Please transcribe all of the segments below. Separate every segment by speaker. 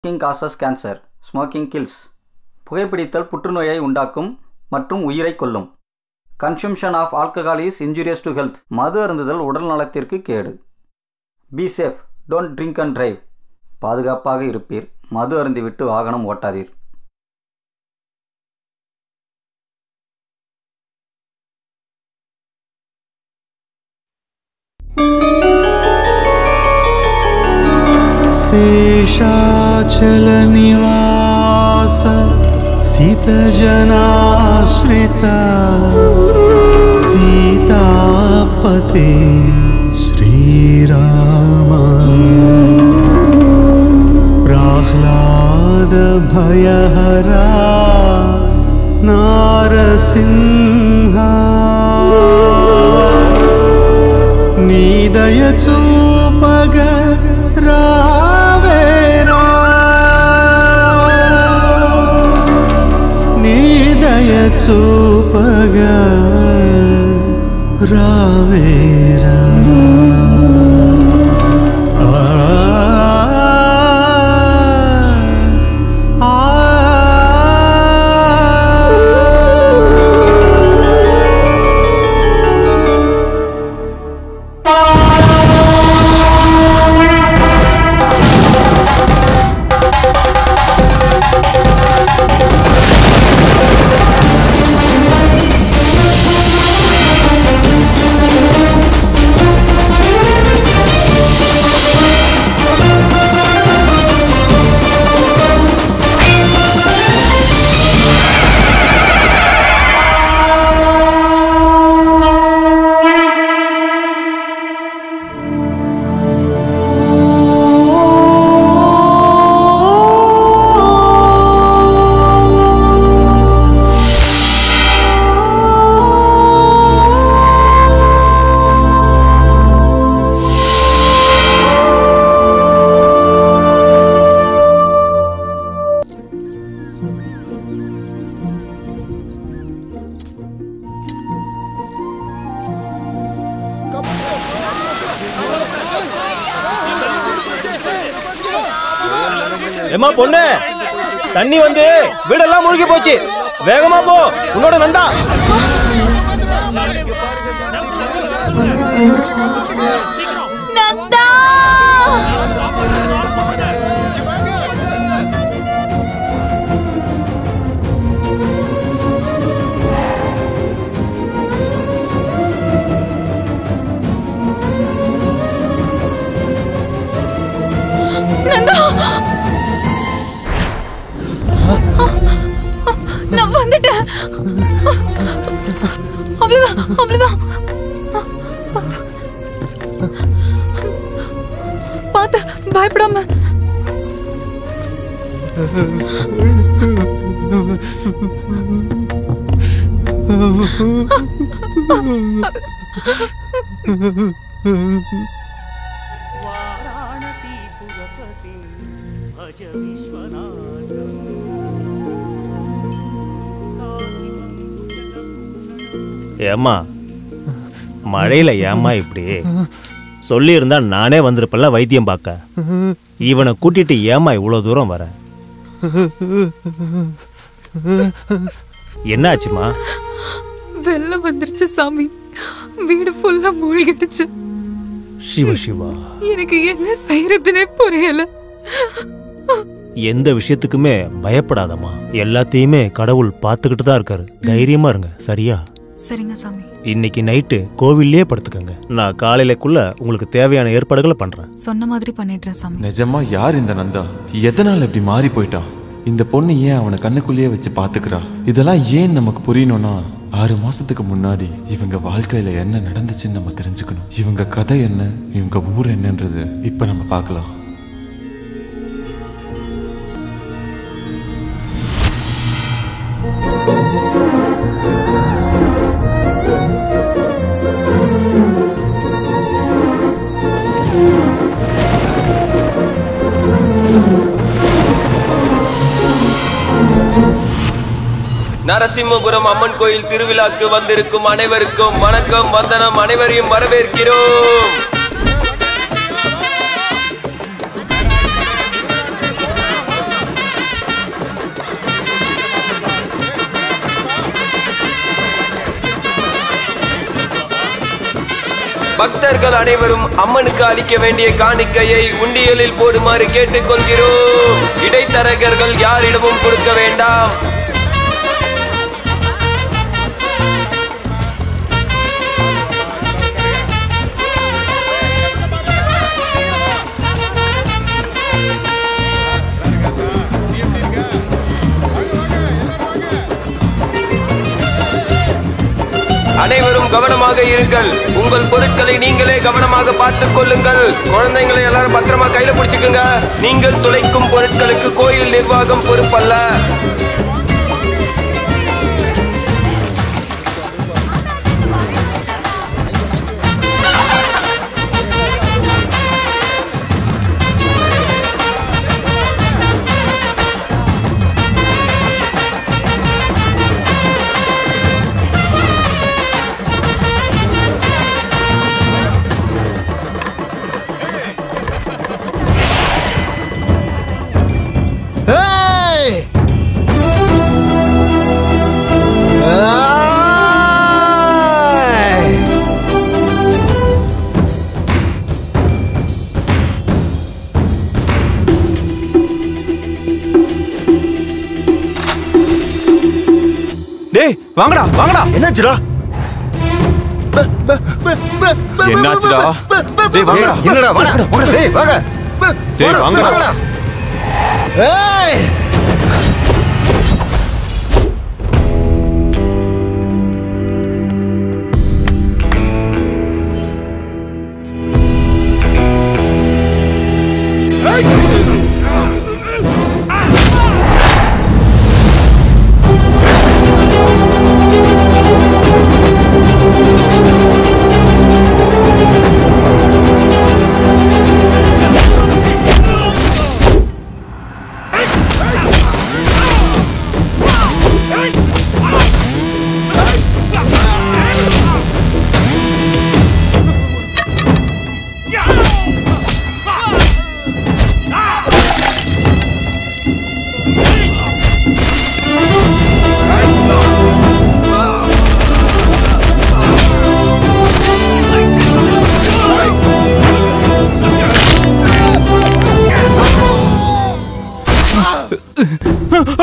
Speaker 1: Smoking causes cancer. Smoking kills. புகைப்பிடித்தல் புற்றுநோயை உண்டாக்கும் மற்றும் உயிரை கொல்லும். Consumption of alcohol is injurious to health. மது அருந்துதல் உடல் நலத்திற்கு கேடு. Be safe, don't drink and drive. பாதுகாப்பாக இருப்பீர். மது அருந்திவிட்டு வாகனம் ஓட்டாதீர்.
Speaker 2: शेषाचल निवास सितजनाश्रित सीतापते श्रीराम प्रह्लाद भयहरा नारसिंह निदय चूपग रावेरा निदय चूपग रावेरा
Speaker 3: ஏமா பொண்ணு, தண்ணி வந்து வீடெல்லாம் முழுகி போச்சு. வேகமா போ, உன்னோட நந்தா.
Speaker 4: நந்தா நந்தா, நான் வந்துட்டேன். அவ்வளவுதான் அவ்வளவுதான். பார்த்து பயப்படாம.
Speaker 3: ஏம்மா, மழையில ஏம்மா இப்படி? சொல்லி இருந்தா நானே வந்திருப்பல வைத்தியம் பார்க்க. இவனை கூட்டிட்டு ஏம்மா இவ்வளவு தூரம் வர? என்ன ஆச்சுமா?
Speaker 4: வெள்ளம் வந்துருச்சு சாமி. வீடு ஃபுல்லா மூழ்கிடுச்சு.
Speaker 3: சிவ சிவா,
Speaker 4: எனக்கு என்ன செய்யறதுனே புரியல.
Speaker 3: எந்த விஷயத்துக்குமே பயப்படாதம்மா. எல்லாத்தையுமே கடவுள் பார்த்துக்கிட்டு தான் இருக்காரு. தைரியமா இருங்க, சரியா?
Speaker 4: சரிங்க சாமி.
Speaker 3: இன்னைக்கு நைட்டு கோவில்லே படுத்துக்கங்க. நான் காலையிலக்குள்ள உங்களுக்கு தேவையான ஏற்பாடுகளை பண்றேன்.
Speaker 4: சொன்ன மாதிரி பண்ணிடுறேன் சாமி.
Speaker 5: நிஜமா யார் இந்த நந்தா? எதனால இப்படி மாறி போயிட்டான்? இந்த பொண்ணு ஏன் அவனை கண்ணுக்குள்ளேயே வச்சு பாத்துக்கிறா? இதெல்லாம் ஏன் நமக்கு புரியணும்னா, 6 மாசத்துக்கு முன்னாடி இவங்க வாழ்க்கையில என்ன நடந்துச்சுன்னு நம்ம தெரிஞ்சுக்கணும். இவங்க கதை என்ன, இவங்க ஊர் என்னன்றது இப்ப நம்ம பார்க்கலாம்.
Speaker 6: நரசிம்மபுரம் அம்மன் கோயில் திருவிழாக்கு வந்திருக்கும் அனைவருக்கும் வணக்கம், வந்தனம். அனைவரையும் வரவேற்கிறோம். பக்தர்கள் அனைவரும் அம்மனுக்கு அளிக்க வேண்டிய காணிக்கையை உண்டியலில் போடுமாறு கேட்டுக்கொள்கிறோம். இடைத்தரகர்கள் யாரிடமும் கொடுக்க வேண்டாம். அனைவரும் கவனமாக இருங்கள். உங்கள் பொருட்களை நீங்களே கவனமாக பார்த்துக் கொள்ளுங்கள். குழந்தைங்களை எல்லாரும் பத்திரமா கையில பிடிச்சுக்குங்க. நீங்கள் துளைக்கும் பொருட்களுக்கு கோயில் நிர்வாகம் பொறுப்பல்ல.
Speaker 5: டேய் வாங்கடா வாங்கடா.
Speaker 7: என்னாச்சுடா?
Speaker 5: என்னாச்சுடா? டேய் வாங்கடா.
Speaker 7: என்னடா வாங்கடா வாங்கடா. டேய் வாங்க.
Speaker 5: டேய் வாங்கடா.
Speaker 7: ஏய்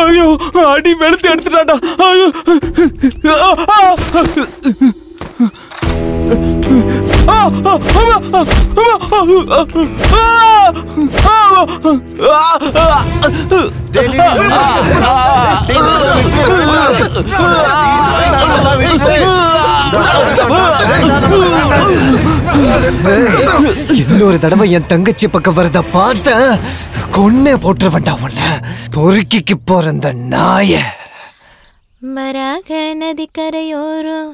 Speaker 5: ஐயோ அடி வெளுத்து எடுத்துட்டாடா. ஐயோ
Speaker 7: இன்னொரு தடவை என் தங்கச்சி பக்கம் வரத பார்த்த கொன்னே போட்டு வேண்டாம் உன்ன. பொறுக்கிக்கு போற நாய.
Speaker 8: மராக நதிக்கரையோரம்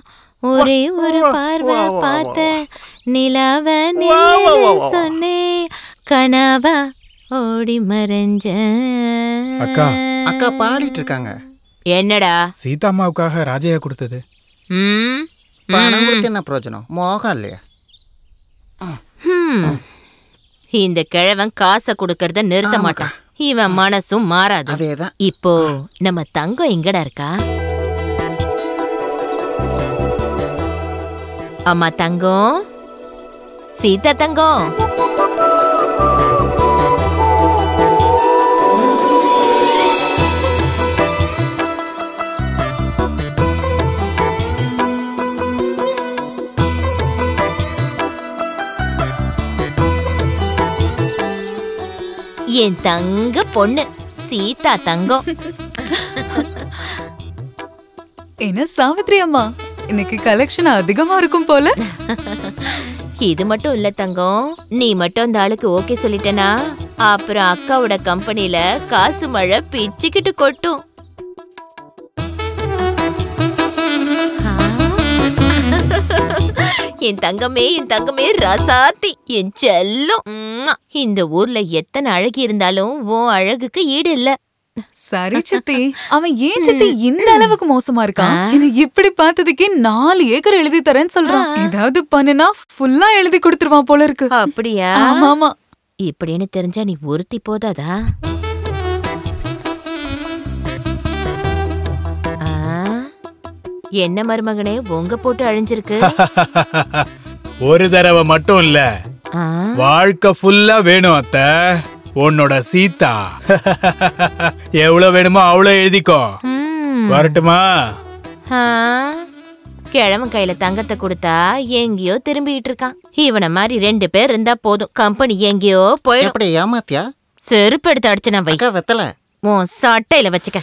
Speaker 8: ஒரே ஒரு பார்வை பார்த்த நிலாவ சொன்னே கனாவா ஓடி மறைஞ்ச.
Speaker 9: அக்கா
Speaker 7: அக்கா பாடிட்டு இருக்காங்க.
Speaker 8: என்னடா?
Speaker 9: சீதா அம்மாவுக்காக ராஜையா கொடுத்தது.
Speaker 7: பணம் கொடுத்து என்ன பிரயோஜனம்? மோகம் இல்லையா?
Speaker 8: இந்த கிழவன் காசை கொடுக்கறத நிறுத்த மாட்டான். இவன் மனசும் மாறாது.
Speaker 7: அதேதான்.
Speaker 8: இப்போ நம்ம தங்கம் எங்கடா இருக்கா? அம்மா தங்கம், சீதா தங்கம். என் தங்க பொண்ணு சீதா தங்கம்.
Speaker 4: என்ன சாவித்ரி அம்மா, இன்னைக்கு கலெக்ஷன் அதிகமா இருக்கும் போல.
Speaker 8: இது மட்டும் இல்ல தங்கம், நீ மட்டும் அந்த ஆளுக்கு ஓகே சொல்லிட்டனா அப்புறம் அக்காவோட கம்பெனில காசு மழை பிச்சுக்கிட்டு கொட்டும். என் தங்கமே ரசாத்தி, என் செல்லம். இந்த ஊர்ல எத்தனை அழகி இருந்தாலும் உன் அழகுக்கு ஈடு இல்ல.
Speaker 4: சரி சித்தி, அவன் ஏன் சித்தி இந்த அளவுக்கு மோசமா இருக்கான்? எனக்கு இப்படி பார்த்ததுக்கே 4 ஏக்கர் எழுதி தரேன்னு சொல்றான். ஏதாவது பண்ணுனா ஃபுல்லா எழுதி கொடுத்துருவான் போல இருக்கு.
Speaker 8: அப்படியா?
Speaker 4: ஆமா.
Speaker 8: இப்படின்னு தெரிஞ்சா நீ ஒருத்தி போதாதா? என்ன மருமகனே உங்க போட்டு அழிஞ்சிருக்கு?
Speaker 9: ஒரு தடவை மட்டும் இல்ல, வாழ்க்கை ஃபுல்லா வேணும் அத்தை. உன்னோட சீதா எவ்வளவு வேணுமோ அவ்வளவு எழுதிக்கோ. வரட்டுமா?
Speaker 8: கிழவன் கையில தங்கத்தை கொடுத்தா எங்கேயோ திரும்பிட்டு இருக்கான். இவன மாதிரி 2 பேர் இருந்தா போதும், கம்பெனி எங்கேயோ போயிடும்.
Speaker 10: எப்படி ஏமாத்தியா?
Speaker 8: செருப்பு எடுத்து அடிச்சு நான் வைக்க
Speaker 10: வெத்தல
Speaker 8: உன் சட்டையில வச்சுக்க.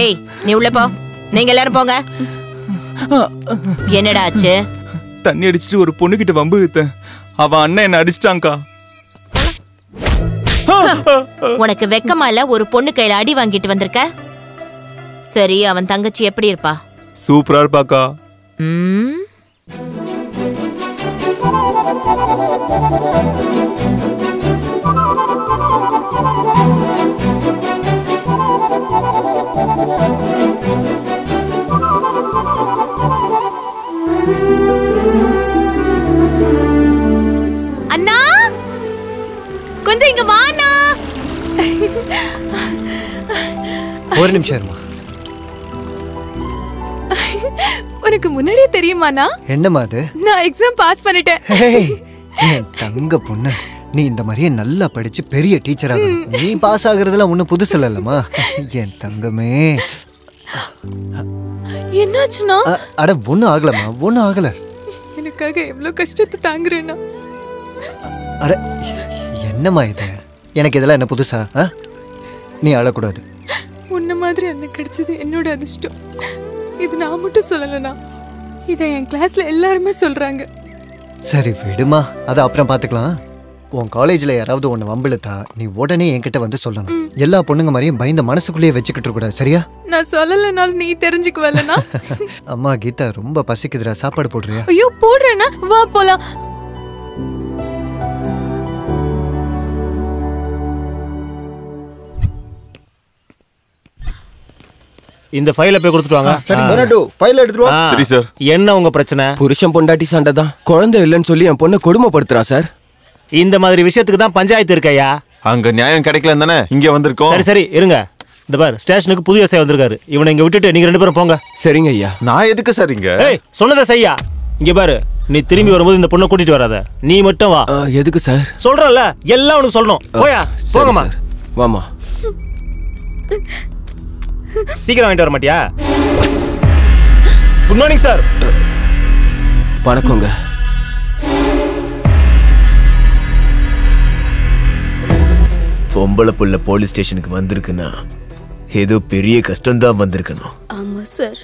Speaker 8: ஏய், நீ உள்ள போ. நீங்க எல்லாரும் போங்க. என்னடா ஆச்சு?
Speaker 11: தண்ணி அடிச்சிட்டு ஒரு பொண்ணு கிட்ட வம்பு இழுத்தேன். அவன் அண்ணன் என்ன அடிச்சிட்டாங்கா.
Speaker 8: உனக்கு வெக்கமா இல்ல? ஒரு பொண்ணு கையில அடி வாங்கிட்டு வந்திருக்க. சரி, அவன் தங்கச்சி எப்படி இருப்பா?
Speaker 11: சூப்பரா இருப்பாக்கா.
Speaker 4: அண்ணா, கொஞ்சம் இங்க வாண்ணா.
Speaker 7: ஒரு நிமிஷம் இருமா.
Speaker 4: உனக்கு முன்னாடியே தெரியுமாண்ணா?
Speaker 7: என்னம்மா அது?
Speaker 4: நான் எக்ஸாம் பாஸ் பண்ணிட்டேன்.
Speaker 7: என் தங்க பொண்ணு, நீ இந்த மாதிரியே நல்லா படிச்சு பெரிய டீச்சர் ஆகணும். நீ பாஸ் ஆகுறதுல ஒன்னும் புதுசு இல்லம்மா. என் தங்கமே.
Speaker 4: என்னாச்சுன்னா?
Speaker 7: அட ஒன்னும் ஆகலம்மா, ஒன்னும் ஆகல.
Speaker 4: எனக்காக எவ்வளவு கஷ்டத்தை தாங்குறேன்னா.
Speaker 7: அட என்னம்மா இது? எனக்கு இதெல்லாம் என்ன புதுசா? நீ அழக்கூடாது.
Speaker 4: உன்ன மாதிரி அண்ணன் கிடைச்சது என்னோட அதிர்ஷ்டம். இது நான் மட்டும் சொல்லலனா, இதை என் கிளாஸ்ல எல்லாருமே சொல்றாங்க.
Speaker 7: சரி விடுமா, அதை அப்புறம் பாத்துக்கலாம். உன் காலேஜ்ல யாராவது உன்னை வம்பிழுத்தா நீ உடனே என்கிட்ட வந்து சொல்லணும். எல்லா பொண்ணுங்க மாதிரியும் பயந்த மனசுக்குள்ளேயே வச்சுக்கிட்டு கூடாது, சரியா?
Speaker 4: நான் சொல்லலனாலும் நீ தெரிஞ்சுக்குவலனா?
Speaker 7: அம்மா கீதா, ரொம்ப பசிக்குதுடா, சாப்பாடு போடுறியா?
Speaker 4: ஐயோ போடுறேன்னா, வா போலாம்.
Speaker 3: இந்த ஃபைலை போய் கொடுத்துட்டு வாங்க.
Speaker 11: ஃபைல் எடுத்துட்டு வா. சரி சார்.
Speaker 3: என்ன உங்க பிரச்சனை?
Speaker 6: புருஷன் பொண்டாட்டி சண்டை தான். குழந்தை இல்லைன்னு சொல்லி என் பொண்ணை கொடுமைப்படுத்துறான் சார்.
Speaker 3: இந்த மாதிரி விஷயத்துக்கு தான் பஞ்சாயத்து இருக்கையா.
Speaker 5: அங்க நியாயம் கிடைக்கல தானே இங்க வந்திருக்கோம்.
Speaker 3: சரி சரி இருங்க. இந்த பார், ஸ்டேஷனுக்கு புது எஸ்ஐ வந்திருக்காரு. இவனை இங்க விட்டுட்டு நீங்க 2 பேரும் போங்க.
Speaker 6: சரிங்க ஐயா.
Speaker 5: நான் எதுக்கு சார் இங்க?
Speaker 3: ஏய், சொன்னதை செய்யா. இங்க பாரு, நீ திரும்பி வரும்போது இந்த பொண்ணை கூட்டிட்டு வராத. நீ மட்டும் வா.
Speaker 6: எதுக்கு சார்?
Speaker 3: சொல்றல, எல்லாம் உனக்கு சொல்லணும். போயா, போங்கம்மா.
Speaker 6: வாமா.
Speaker 3: சீக்கிரம் வாங்கிட்டு வர மாட்டியா? Good morning sir.
Speaker 6: வணக்கங்க. பொம்பளை புள்ள போலீஸ் ஸ்டேஷனுக்கு வந்திருக்குன்னா ஏதோ பெரிய கஷ்டம் தான் வந்திருக்கணும்.
Speaker 12: ஆமா சார்,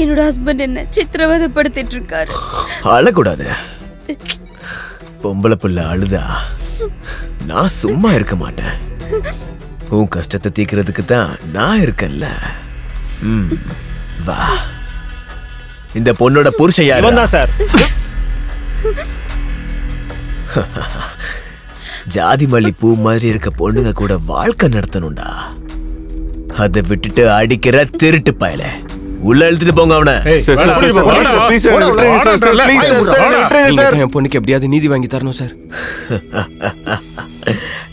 Speaker 12: என்னோட ஹஸ்பண்ட் என்ன சித்திரவதைப்படுத்திட்டு இருக்காரு.
Speaker 6: அழக்கூடாது. பொம்பளை புள்ள அழுதா நான் சும்மா இருக்க மாட்டேன். உன் கஷ்டத்தை தீக்கிறதுக்கு தான் நான் இருக்கேன்ல. வா. இந்த பொண்ணோட புருஷன் யாரு?
Speaker 3: இவன் தான் சார்.
Speaker 6: ஜாதி மல்லி பூ மாதிரி இருக்க பொண்ணுங்க கூட வாழ்க்கை நடத்தணும்டா. அதை விட்டுட்டு அடிக்கிற திருட்டு பயல உள்ள எழுத்துட்டு போங்க அவனை. என் பொண்ணுக்கு எப்படியாவது நீதி வாங்கி தரணும் சார்.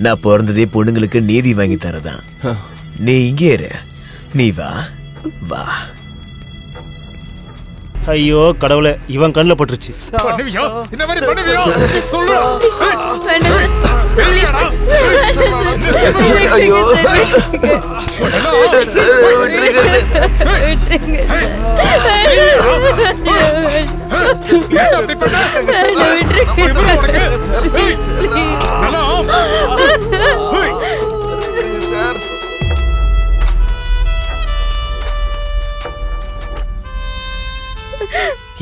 Speaker 6: நான் பிறந்ததே பொண்ணுங்களுக்கு நீதி வாங்கி தரதான். நீ இங்கே இரு. நீ வா வா.
Speaker 3: ஐயோ கடவுளே, இவன் கண்ணில் பட்டுருச்சு.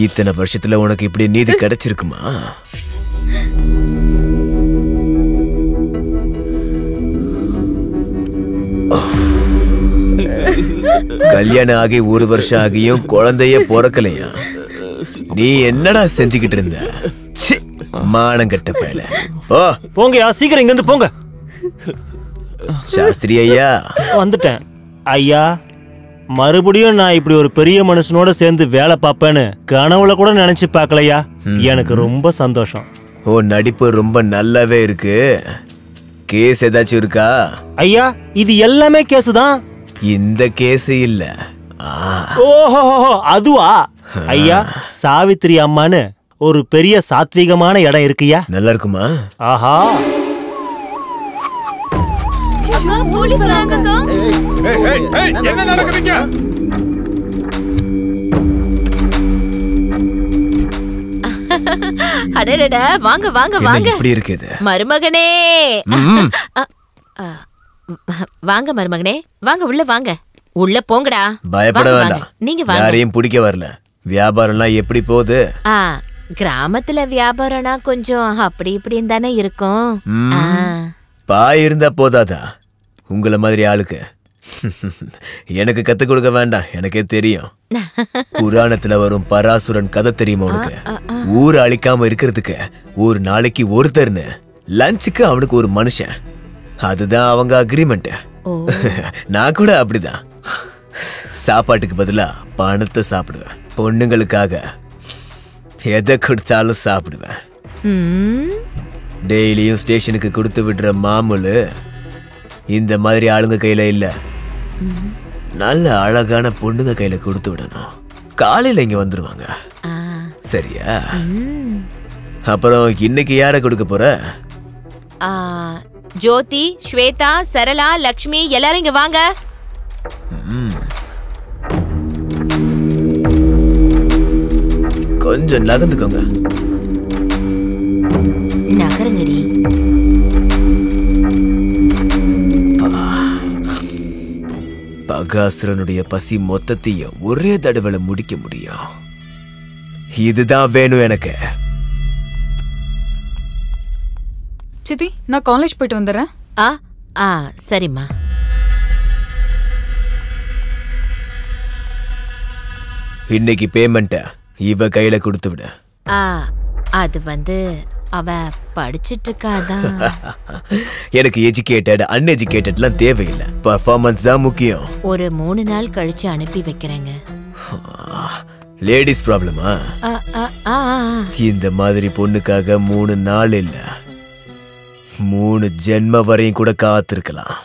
Speaker 6: இத்தனை வருஷத்துல உனக்கு இப்படி நீதி கிடைச்சிருக்குமா? கல்யாணம் ஆகி 1 வருஷம் ஆகியும் குழந்தைய பிறக்கலையா? நீ என்னடா செஞ்சுக்கிட்டு இருந்த? மானங்கட்ட பயல. ஓ
Speaker 3: போங்கயா, சீக்கிரம் இங்க இருந்து போங்க.
Speaker 6: சாஸ்திரி ஐயா
Speaker 3: வந்துட்டேன். ஐயா, மறுபடியும் நான் இப்படி ஒரு பெரிய மனுஷனோட சேர்ந்து வேலை பார்ப்பேன்னு கனவுல கூட நினைச்சு பார்க்கலையா. எனக்கு ரொம்ப சந்தோஷம்.
Speaker 6: ஓ நடிப்பு ரொம்ப நல்லாவே இருக்கு. கேஸ் ஏதாச்சும் இருக்கா?
Speaker 3: ஐயா, இது எல்லாமே கேஸ் தான்.
Speaker 6: இந்த கேஸ் இல்ல.
Speaker 3: ஓஹோ, அதுவா? ஐயா, சாவித்திரி அம்மான்னு ஒரு பெரிய சாத்வீகமான இடம் இருக்குயா.
Speaker 10: நல்லா இருக்குமா?
Speaker 3: ஆஹா,
Speaker 9: என்ன நடக்குதுங்க?
Speaker 8: அடடடா, வாங்க வாங்க வாங்க.
Speaker 10: இப்படி இருக்குது
Speaker 8: மருமகனே. வாங்க மருமகனே, வாங்க உள்ள வாங்க. உள்ள போங்கடா.
Speaker 10: பயப்பட வேண்டாம்,
Speaker 8: நீங்க வாங்க.
Speaker 10: யாரையும் பிடிக்க வரல. வியாபாரம்லாம் எப்படி போகுது?
Speaker 8: கிராமத்துல வியாபாரம்னா கொஞ்சம் அப்படி இப்படின்னு தானே இருக்கும்.
Speaker 10: பாய் இருந்தா போதாதா உங்கள மாதிரி ஆளுக்கு? எனக்கு கத்து கொடுக்க வேண்டாம், எனக்கே தெரியும். புராணத்துல வரும் பராசுரன் கதை தெரியுமா உனக்கு? ஊரை அழிக்காம இருக்கிறதுக்கு ஒரு நாளைக்கு ஒருத்தர்னு, லஞ்சுக்கு அவனுக்கு ஒரு மனுஷன். அதுதான் அவங்க அக்ரிமெண்ட். நான் கூட அப்படிதான். சாப்பாட்டுக்கு பதிலா பணத்தை சாப்பிடுவேன். பொண்ணுங்களுக்காக எதை கொடுத்தாலும் சாப்பிடுவேன். டெய்லியும் ஸ்டேஷனுக்கு கொடுத்து விடுற மாமூலு இந்த மாதிரி ஆளுங்க கையில இல்ல. நல்ல அழகான பொண்ணுங்க கையில கொடுத்து விடணும். காலையில இங்க வந்துருவாங்க, சரியா? அப்புறம் இன்னைக்கு யார கொடுக்க போற?
Speaker 8: ஜோதி, ஸ்வேதா, சரளா, லக்ஷ்மி எல்லாரும் இங்க வாங்க.
Speaker 10: கொஞ்சம் நகர்ந்துக்கோங்க.
Speaker 8: நகருங்கடி.
Speaker 10: பகாசுரனுடைய பசி மொத்தத்தையும் ஒரே தடவை முடிக்க முடியும். இதுதான் வேணும் எனக்கு.
Speaker 4: சித்தி, நான் காலேஜ் போயிட்டு வந்துடுறேன்.
Speaker 8: சரிம்மா.
Speaker 10: இன்னைக்கு பேமெண்ட்ட இவ கையில கொடுத்து விட.
Speaker 8: அது அவ படிச்சிட்டு இருக்காதான்.
Speaker 10: எனக்கு எஜுகேட்டட் அன்எஜுகேட்டட்லாம் தேவையில்லை, பர்ஃபார்மன்ஸ் தான் முக்கியம்.
Speaker 8: ஒரு 3 நாள் கழிச்சு அனுப்பி வைக்கிறேங்க.
Speaker 10: லேடிஸ் ப்ராப்ளமா? இந்த மாதிரி பொண்ணுக்காக 3 நாள் இல்ல, 3 ஜென்ம வரையும் கூட காத்திருக்கலாம்.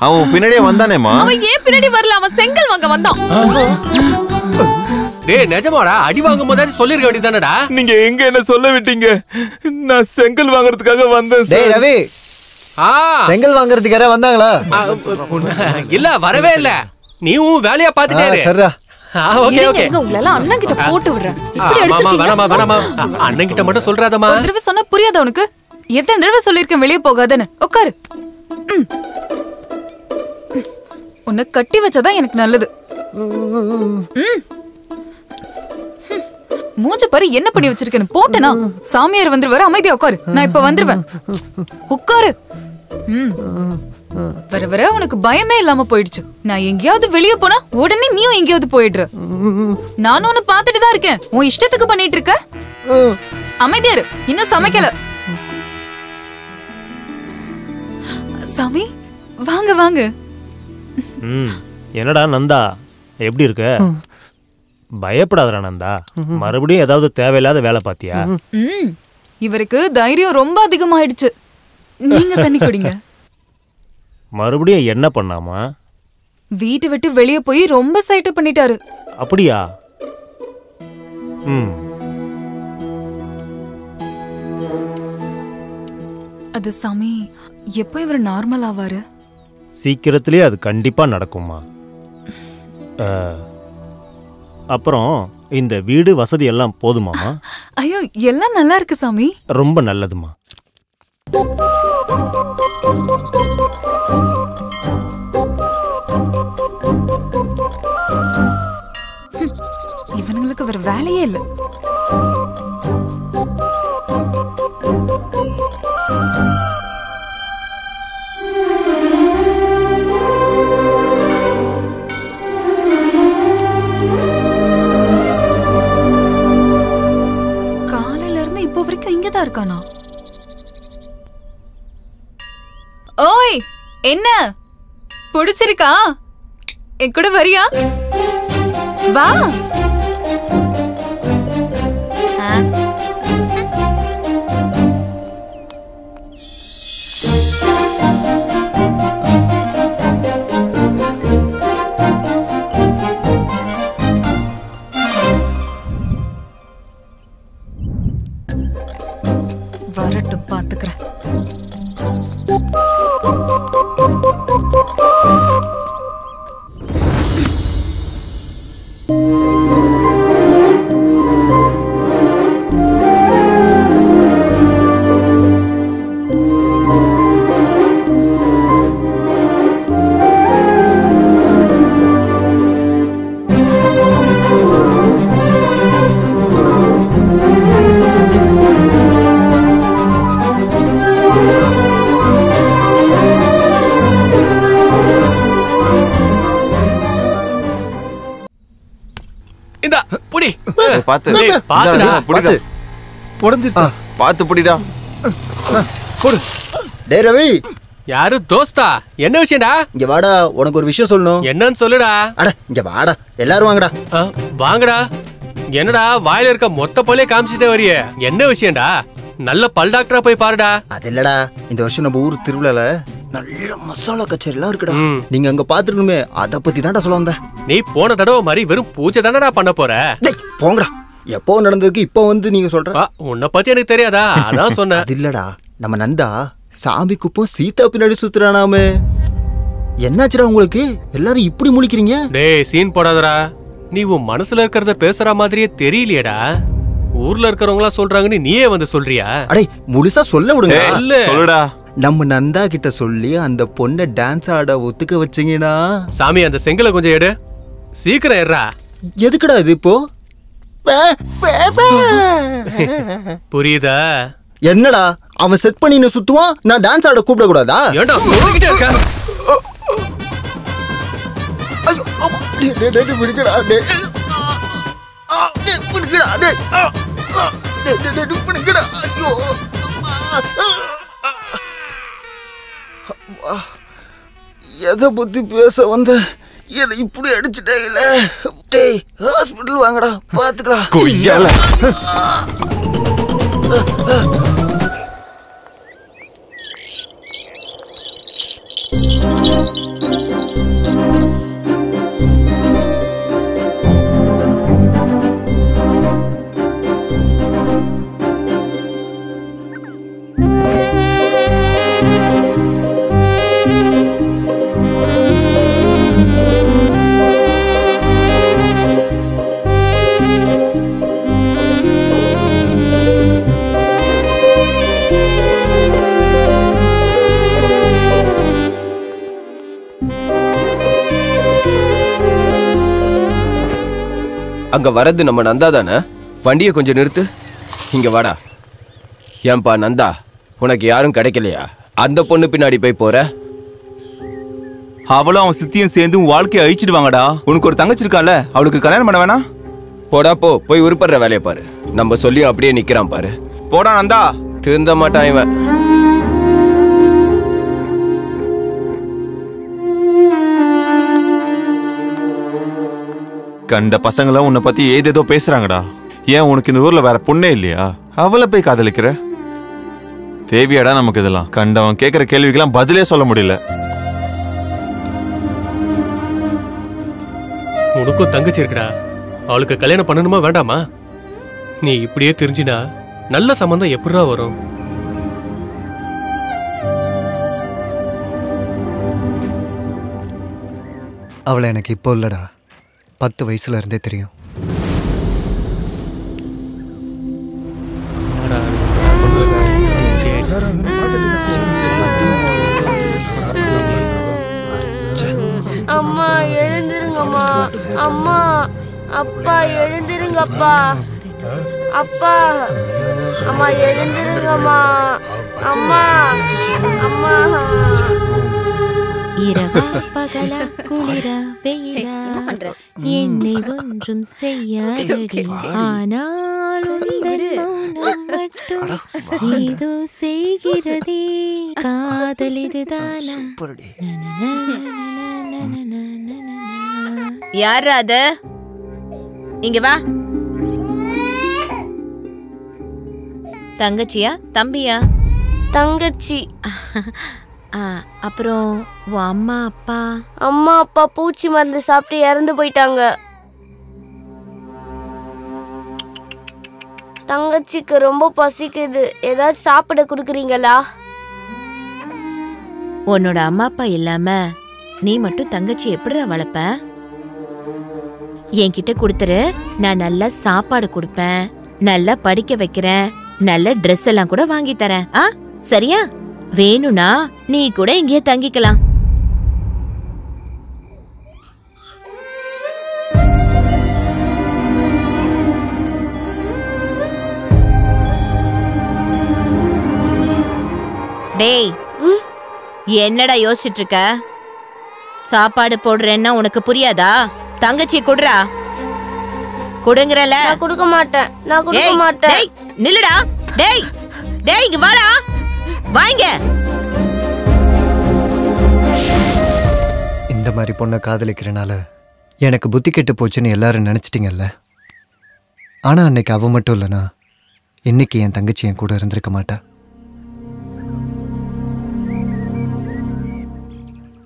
Speaker 5: அவன் பின்னாடியே வந்தானேமா.
Speaker 13: அவன் ஏன் பின்னாடி வரல? அவன் செங்கல் வாங்க வந்தான்.
Speaker 14: டேய் நிஜமாடா, அடி வாங்கும் போதே சொல்லிருக்க வேண்டியதானடா.
Speaker 11: நீங்க எங்க என்ன சொல்ல விட்டீங்க? நான் செங்கல் வாங்குறதுக்காக வந்தேன்.
Speaker 7: டேய் ரவி, செங்கல் வாங்குறதுக்கு யாரா வந்தாங்களா?
Speaker 14: இல்ல, வரவே இல்ல. நீயும் வேலையா பாத்துட்டே இரு.
Speaker 7: சரிடா.
Speaker 14: Okay okay.
Speaker 13: உங்களெல்லாம் அண்ணன் கிட்ட போட்டு விடுறேன். இப்படி
Speaker 14: வேணாமா
Speaker 13: அடிச்சிட்டீங்க.
Speaker 14: அண்ணன் கிட்ட மட்டும் சொல்றாதமா.
Speaker 4: ஒரு தடவை சொன்னா புரியாத உனக்கு? எத்தனை தடவை சொல்லிருக்கேன் வெளியே போகாதன்னு? உட்காரு. உன்னை கட்டி வச்சாதான் எனக்கு நல்லது. மூஞ்ச பாரு, என்ன பண்ணி வச்சிருக்கேன்னு. போட்டேனா சாமியார் வந்துருவாரு. அமைதியா உட்காரு, நான் இப்ப வந்துருவேன். உட்காரு. வர வர உனக்கு பயமே இல்லாம போயிடுச்சு. நான் எங்கேயாவது வெளியே போனா உடனே நீயும் எங்கேயாவது போயிடுற. நானும் உன்னை பாத்துட்டு தான் இருக்கேன். உன் இஷ்டத்துக்கு பண்ணிட்டு இருக்க. அமைதியா இரு, இன்னும் சமைக்கல. சாமி வாங்க வாங்க.
Speaker 3: என்னடா நந்தா, எப்படி இருக்க? பயப்படாதடா நந்தா, மறுபடியும் ஏதாவது தேவையில்லாத வேலை பாத்தியா?
Speaker 4: இவருக்கு தைரியம் ரொம்ப அதிகமாயிடுச்சு. நீங்க தண்ணி குடிங்க.
Speaker 3: மறுபடியும் என்ன பண்ணாமா?
Speaker 4: வீட்டை விட்டு வெளியே போய் ரொம்ப சைட்டு பண்ணிட்டாரு.
Speaker 3: அப்படியா?
Speaker 4: அது சாமி, எப்போ இவர் நார்மல் ஆவாரு?
Speaker 3: சீக்கிரத்திலே அது கண்டிப்பா நடக்குமா. அப்புறம் இந்த வீடு வசதி எல்லாம் போதுமாமா?
Speaker 4: ஐயோ, எல்லாம் நல்லா இருக்கு சாமி.
Speaker 3: ரொம்ப நல்லதுமா.
Speaker 4: இவனுங்களுக்கு வேற வேலையே இல்லை. இருக்கானா? ஓய், என்ன பிடிச்சிருக்கா? என் கூட வரியா? வா. வரட்டும், பாத்துக்கிறேன்.
Speaker 14: யாரு தோஸ்தா? என்ன விஷயம்டா?
Speaker 15: இங்க வாடா, உனக்கு ஒரு விஷயம் சொல்லணும்.
Speaker 14: என்னன்னு சொல்லுடா.
Speaker 15: அட இங்க வாடா, எல்லாரும் வாங்கடா.
Speaker 14: வாங்கடா. என்னடா வாயில இருக்க மொத்த பல்லே காமிச்சிட்டே வரிய? என்ன விஷயம்டா? நல்ல பல் டாக்டரா போய் பாருடா.
Speaker 15: அது இல்லடா, இந்த வருஷம் நம்ம ஊர் திருவிழால நல்ல மசாலா கச்சேரி எல்லாம் இருக்குடா. நீங்க அங்க பாத்துருக்கணுமே, அத பத்தி தான்டா சொல்ல வந்தேன்.
Speaker 14: நீ போன தடவை மாதிரி வெறும் பூஜை தானடா பண்ண போற?
Speaker 15: போங்கடா, எப்போ நடந்ததுக்கு இப்போ வந்து நீங்க சொல்ற?
Speaker 14: உன்னை பத்தி எனக்கு தெரியாதா? அதான் சொன்னேன்.
Speaker 15: அது இல்லடா, நம்ம நந்தா சாமி குப்பம் சீதா பின்னாடி சுத்துறானாமே. என்னாச்சுடா உங்களுக்கு? எல்லாரும் இப்படி முழிக்கிறீங்க?
Speaker 14: டேய், சீன் போடாதடா. நீ உன் மனசுல இருக்கிறத பேசுற மாதிரியே தெரியலையேடா. ஊர்ல இருக்கிறவங்களா சொல்றாங்கன்னு நீயே வந்து சொல்றியா?
Speaker 15: அடே, முழுசா சொல்ல விடுங்க.
Speaker 5: சொல்லுடா.
Speaker 15: நம்ம நந்தா கிட்ட சொல்லி அந்த பொண்ணை டான்ஸ் ஆட ஒத்துக்க வச்சீங்கன்னா.
Speaker 14: சாமி, அந்த செங்கலை கொஞ்சம் எடு. சீக்கிரம் ஏறா.
Speaker 15: எதுக்குடா இது இப்போ?
Speaker 14: புரியுதா?
Speaker 15: என்னடா அவன் செட் பண்ணி சுத்துவான், நான் டான்ஸ் ஆட கூப்பிட கூடாதா?
Speaker 14: ஏண்டா சொல்லிட்டே இருக்க?
Speaker 15: ஐயோ, டேய் விடுங்கடா, டேய் விடுங்கடா, டேய் விடுங்கடா. ஐயோ, எதை பத்தி பேச வந்த? என்ன இப்படி அடிச்சுட்டேல? டேய், ஹாஸ்பிட்டல் வாங்கடா, பாத்துக்கலாம்.
Speaker 5: கொய்யால
Speaker 6: அங்க வரது நம்ம நந்தா தானே? வண்டியை கொஞ்சம் நிறுத்து. இங்க வாடா. ஏன்பா நந்தா, உனக்கு யாரும் கிடைக்கலையா? அந்த பொண்ணு பின்னாடி போய் போற?
Speaker 11: அவளும் அவன் சித்தியும் சேர்ந்து உன் வாழ்க்கையை அழிச்சிடுவாங்கடா. உனக்கு ஒரு தங்கச்சி இருக்கால, அவளுக்கு கல்யாணம் பண்ண வேணா?
Speaker 6: போடா போ, போய் உருப்படுற வேலையை பாரு. நம்ம சொல்லி அப்படியே நிக்கிறான் பாரு.
Speaker 11: போடா நந்தா.
Speaker 6: திருந்த மாட்டான் இவன்.
Speaker 5: கண்ட பசங்களாம் உன்னை பத்தி ஏதேதோ பேசுறாங்கடா. ஏன் உனக்கு இந்த ஊர்ல வேற பொண்ணே இல்லையா? அவளை போய் காதலிக்கிற? தேவையாடா நமக்கு இதெல்லாம்? கண்டவன் கேட்கிற கேள்விக்கெல்லாம் பதிலே சொல்ல முடியல.
Speaker 14: உனக்கும் தங்கச்சி இருக்குடா. அவளுக்கு கல்யாணம் பண்ணணுமா வேண்டாமா? நீ இப்படியே தெரிஞ்சினா நல்ல சம்பந்தம் எப்படா வரும்?
Speaker 7: அவளை எனக்கு இப்போ இல்லடா, 10 வயசுல இருந்தே தெரியும்.
Speaker 12: அம்மா எழுந்திருங்கம்மா. அம்மா, அப்பா எழுந்திருங்கப்பா. அப்பா, அம்மா எழுந்திருங்கம்மா. அம்மா, அம்மா.
Speaker 8: இரவா பகலா குளிரா வெயிலா என்னை ஒன்றும் செய்யாதடி, ஆனால் உந்தன் மௌனம் மட்டும் ஏதோ செய்கிறதே காதல் இதுதானா யாரா அது இங்க வா தங்கச்சியா தம்பியா
Speaker 16: தங்கச்சி
Speaker 8: அப்புறம் உன் அம்மா அப்பா
Speaker 16: பூச்சி மருந்து சாப்பிட்டு இறந்து போயிட்டாங்க. தங்கச்சிக்கு ரொம்ப பசிக்குது, ஏதாவது சாப்பிட குடுக்குறீங்களா?
Speaker 8: உன்னோட அம்மா அப்பா இல்லாம நீ மட்டும் தங்கச்சி எப்படி வளர்ப்ப? என்கிட்ட கொடுத்துரு, நான் நல்லா சாப்பாடு கொடுப்பேன், நல்லா படிக்க வைக்கிறேன், நல்ல ட்ரெஸ் எல்லாம் கூட வாங்கி தரேன். சரியா? வேணும்னா நீ கூட இங்கேயே தங்கிக்கலாம். டேய், என்னடா யோசிச்சுட்டு இருக்க? சாப்பாடு போடுறேன்னா உனக்கு புரியாதா? தங்கச்சி குடுறா. குடுங்கறல.
Speaker 16: நான் கொடுக்க மாட்டேன். நான் கொடுக்க மாட்டேன்.
Speaker 8: டேய் நில்லுடா. டேய் டேய் இங்க வாடா. வாங்க.
Speaker 7: இந்த மாதிரி பொண்ணை காதலிக்கிறனால எனக்கு புத்தி கெட்டு போச்சுன்னு எல்லாரும் நினைச்சிட்டீங்கல்ல. ஆனா அன்னைக்கு அவ மட்டும் இல்லனா இன்னைக்கு என் தங்கச்சி என் கூட இருந்திருக்க மாட்டா.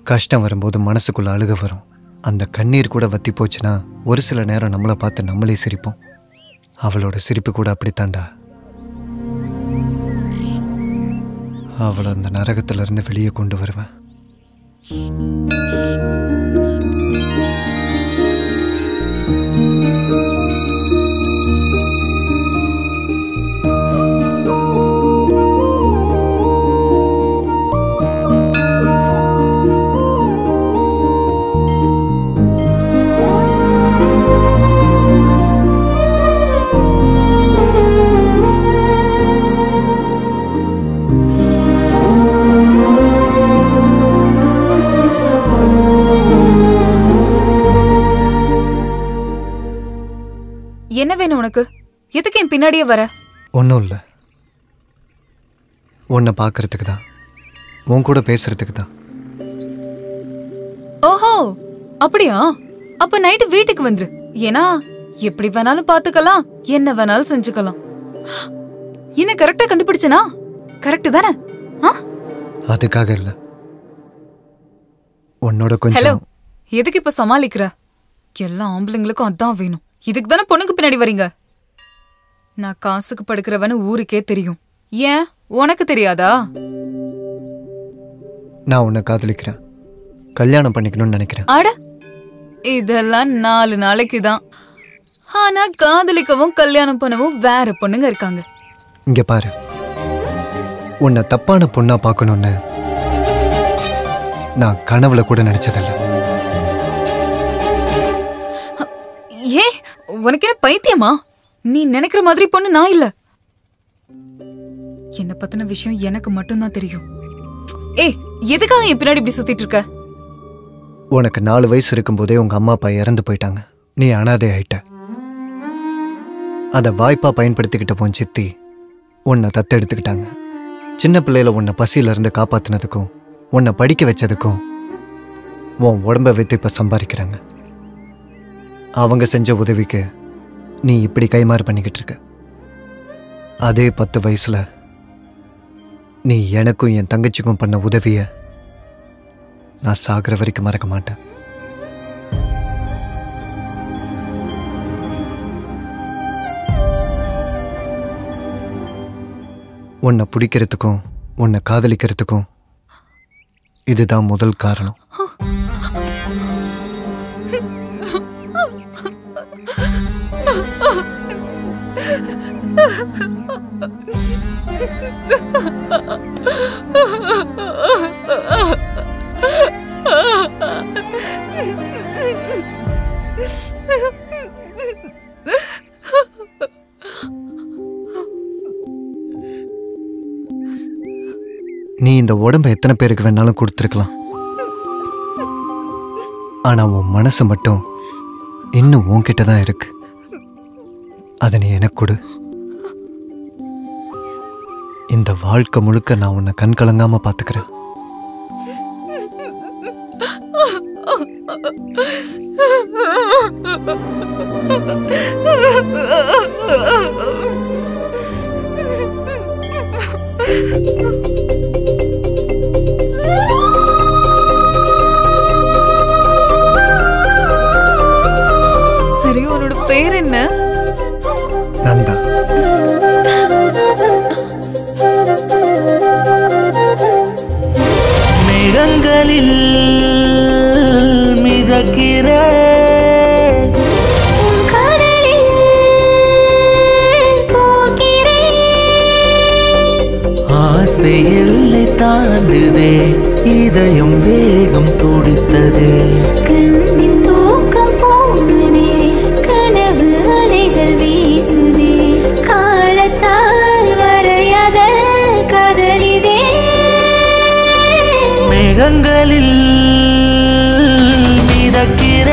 Speaker 7: கஷ்டம் வரும்போது மனசுக்குள்ள அழுக வரும். அந்த கண்ணீர் கூட வத்தி போச்சுன்னா ஒரு சில நேரம் நம்மளை பார்த்து நம்மளே சிரிப்போம். அவளோட சிரிப்பு கூட அப்படித்தாண்டா. அவளை அந்த நரகத்திலிருந்து வெளியே கொண்டு வருவேன்.
Speaker 4: என்ன வேணும் உனக்கு? எதுக்கு என் பின்னாடியே வர?
Speaker 7: ஒன்றும் இல்லை, உன்னை பார்க்கறதுக்கு தான், உன் கூட பேசுறதுக்கு தான்.
Speaker 4: ஓஹோ அப்படியா? அப்ப நைட்டு வீட்டுக்கு வந்துரு. ஏன்னா எப்படி வேணாலும் பாத்துக்கலாம், என்ன வேணாலும் செஞ்சுக்கலாம். என்ன கரெக்டா கண்டுபிடிச்சனா? கரெக்ட் தானே?
Speaker 7: அதுக்காக இல்ல, உன்னோட
Speaker 4: ஹலோ,
Speaker 7: கொஞ்சம்.
Speaker 4: எதுக்கு இப்ப சமாளிக்கிற? எல்லா ஆம்பளைங்களுக்கும் அதான் வேணும். இதுக்கு தானே பொண்ணுக்கு பின்னாடி வரீங்க. நான் காசுக்கு படுக்கிறவனு ஊருக்கே தெரியும். ஏன் உனக்கு தெரியாதா?
Speaker 7: நான் உன்னை காதலிக்கிறேன், கல்யாணம் பண்ணிக்கணும்னு நினைக்கிறேன்.
Speaker 4: அட, இதெல்லாம் 4 நாளைக்கு தான். ஆனா காதலிக்கவும் கல்யாணம் பண்ணவும் வேற பொண்ணுங்க இருக்காங்க.
Speaker 7: இங்க பாரு, உன்னை தப்பான பொண்ணா பார்க்கணும்னு நான் கனவுல கூட நினைச்சதில்ல.
Speaker 4: ஏ, உனக்கு என்ன பைத்தியமா? நீ நினைக்கிற மாதிரி பொண்ணு நான் இல்ல. என்ன பத்தின விஷயம் எனக்கு மட்டும்தான் தெரியும். ஏய், எதுக்காக என் பின்னாடி இப்படி சுத்திட்டு இருக்க?
Speaker 7: உனக்கு 4 வயசு இருக்கும்போதே உங்க அம்மா அப்பா இறந்து போயிட்டாங்க. நீ அனாதை ஆயிட்ட. அதை வாய்ப்பா பயன்படுத்திக்கிட்ட போன் சித்தி உன்னை தத்தெடுத்துக்கிட்டாங்க. சின்ன பிள்ளையில உன்னை பசியில இருந்து காப்பாத்தினதுக்கும் உன்னை படிக்க வச்சதுக்கும் உன் உடம்ப வைத்து இப்ப சம்பாதிக்கிறாங்க. அவங்க செஞ்ச உதவிக்கு நீ இப்படி கைமாறு பண்ணிக்கிட்டு இருக்க. அதே 10 வயசுல நீ எனக்கும் என் தங்கச்சிக்கும் பண்ண உதவிய நான் சாகிற வரைக்கும் மறக்க மாட்டேன். உன்னை பிடிக்கிறதுக்கும் உன்னை காதலிக்கிறதுக்கும் இதுதான் முதல் காரணம். நீ இந்த உடம்ப எத்தனை பேருக்கு வேணாலும் கொடுத்துருக்கலாம். ஆனா உன் மனசு மட்டும் இன்னும் உன்கிட்ட தான் இருக்கு. அதை நீ எனக்கு கொடு. இந்த வாழ்க்கை முழுக்க நான் உன்னை கண் கலங்காம பாத்துக்கிறேன்.
Speaker 4: சரி, உன்னோட பேர் என்ன?
Speaker 7: நந்தா.
Speaker 17: மேகங்களில் மிதக்கிற ஆசை எல்லை தாண்டுதே, இதயம் வேகம் துடித்ததே,
Speaker 18: கண்ணின் தூக்கம் போனதே, கனவு அலைகள் வீசுதே, காலத்தால் வரையாத கதலிதே.
Speaker 17: மேகங்களில் மிதக்கிற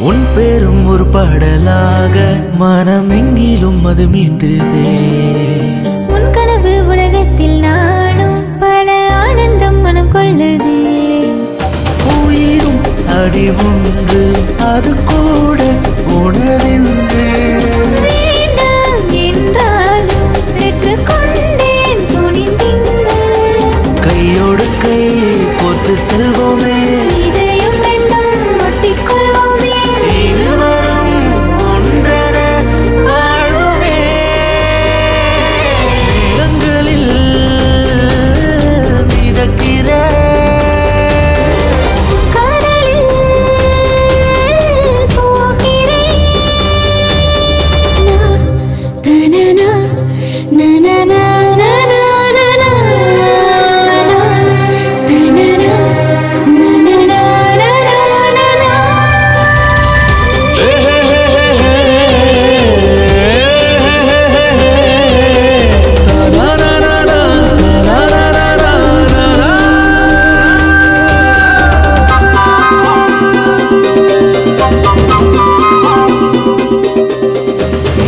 Speaker 17: உன் பேரும் ஒரு பாடலாக மனம் எங்கிலும் அது மீட்டுதே.
Speaker 18: உன் கனவு உலகத்தில் நானும் பல ஆனந்தம் மனம் கொள்ளுதே.
Speaker 17: உயிரும் அடி ஒன்று அது கூட உணர்ந்தே.
Speaker 18: வேண்டாம் என்றாலும் பெற்றுக்கொண்டேன் துணிந்திங்கு.
Speaker 17: கையோடு கை கோர்த்து செல்வோமே,
Speaker 18: இதயம் ரெண்டும் ஒட்டிக்கொள்வோமே.
Speaker 17: இருவரும் ஒன்றென வாழ்வோமே. மேகங்களில் மிதக்கிற
Speaker 18: கடலில் போகிறேன். நான் தனனா நனனா நனனா நனனா தனனா நனனா நனனா.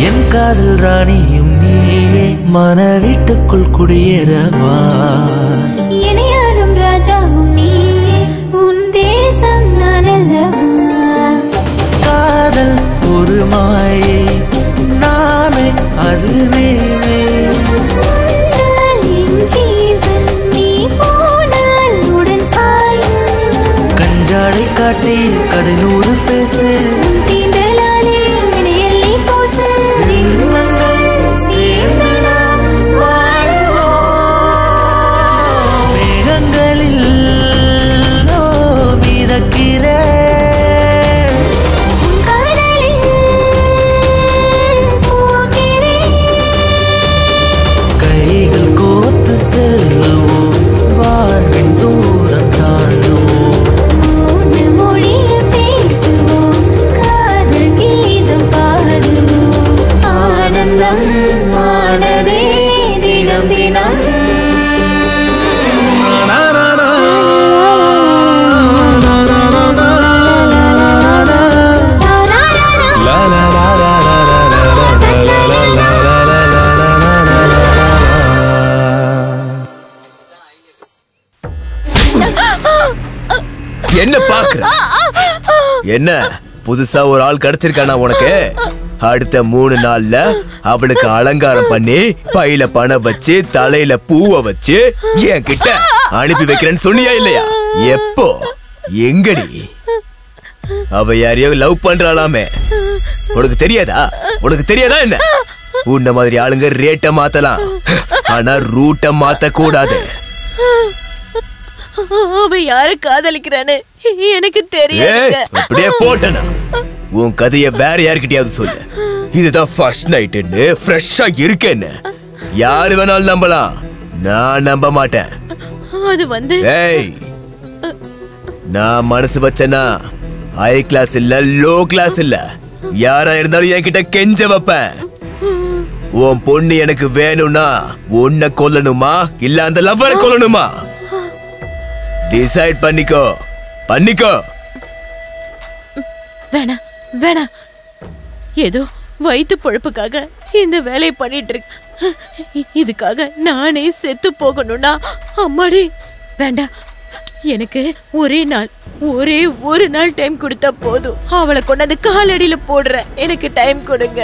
Speaker 17: என் காதல் ராணியும் நீயே, மன வீட்டுக்குள் குடியேறவா.
Speaker 18: இணையாலும் ராஜாவும் நீயே, உன் தேசம் நான் அல்லவா.
Speaker 17: காதல் ஒரு மாயை, நாமே அதுவே.
Speaker 18: உன்னால் என் ஜீவன், நீ போனால் உடன் சாயும்.
Speaker 17: கஞ்சாடை காட்டி கதை 100 பேசு,
Speaker 18: உன் தீண்டலாலே என்னை எள்ளி பூசு. ஜென்மங்கள் சேர்ந்து நாம் வாழுவோம்.
Speaker 17: மேகங்களில் மிதக்கிற
Speaker 18: உன் கடலில் போகிறேன்.
Speaker 17: கைகள் கோர்த்து செல்வோம், வாழ்வின் தூரம் தாண்டுவோம்.
Speaker 18: மௌன மொழியில் பேசுவோம், காதல் கீதம் பாடுவோம். ஆனந்தம் ஆனதே தினம் தினம்.
Speaker 10: என்ன பாக்குற? என்ன புதுசா ஒரு ஆள் கிடைச்சிருக்கானா உனக்கு? அடுத்த 3 நாள்ல அவளுக்கு அலங்காரம் பண்ணி பையில பணம் வச்சு தலையில பூவை வச்சு என் கிட்ட அனுப்பி வைக்கிறேன்னு சொன்னியா இல்லையா? எப்போ? எங்கடி? அவ யாரையோ லவ் பண்றாளாமே. உனக்கு தெரியாதா? உனக்கு தெரியாதா என்ன? உன்ன மாதிரி ஆளுங்க ரேட்ட மாத்தலாம், ஆனா ரூட்ட மாத்த கூடாது.
Speaker 8: அவ யார காதலிக்கிறானே எனக்கு தெரியாது.
Speaker 10: அப்படியே போட்டனா உன் கதைய வேற யார்கிட்டயாவது சொல்லு. இதுதான் ஃபர்ஸ்ட் நைட்னு ஃப்ரெஷ்ஷா இருக்கேன்னு யாரு வேணாலும் நம்பலாம், நான் நம்ப மாட்டேன்.
Speaker 8: அது வந்து
Speaker 10: ஏய், நான் மனசு வச்சேன்னா ஹை கிளாஸ் இல்ல லோ கிளாஸ் இல்ல, யாரா இருந்தாலும் என்கிட்ட கெஞ்ச வைப்பேன். உன் பொண்ணு எனக்கு வேணும்னா உன்னை கொல்லணுமா இல்ல அந்த லவ்வரை கொல்லணுமா? டிசைட் பண்ணிக்கோ, பண்ணிக்கோ.
Speaker 8: வேணாம் வேணாம், ஏதோ வயிற்று பொழப்புக்காக இந்த வேலையை பண்ணிட்டு இருக்கு. இதுக்காக நானே செத்து போகணும்னா அம்மாடி வேண்டாம். எனக்கு ஒரே ஒரு நாள் டைம் கொடுத்தா போதும். அவளை கொண்டாந்து காலடியில போடுறேன். எனக்கு டைம் கொடுங்க,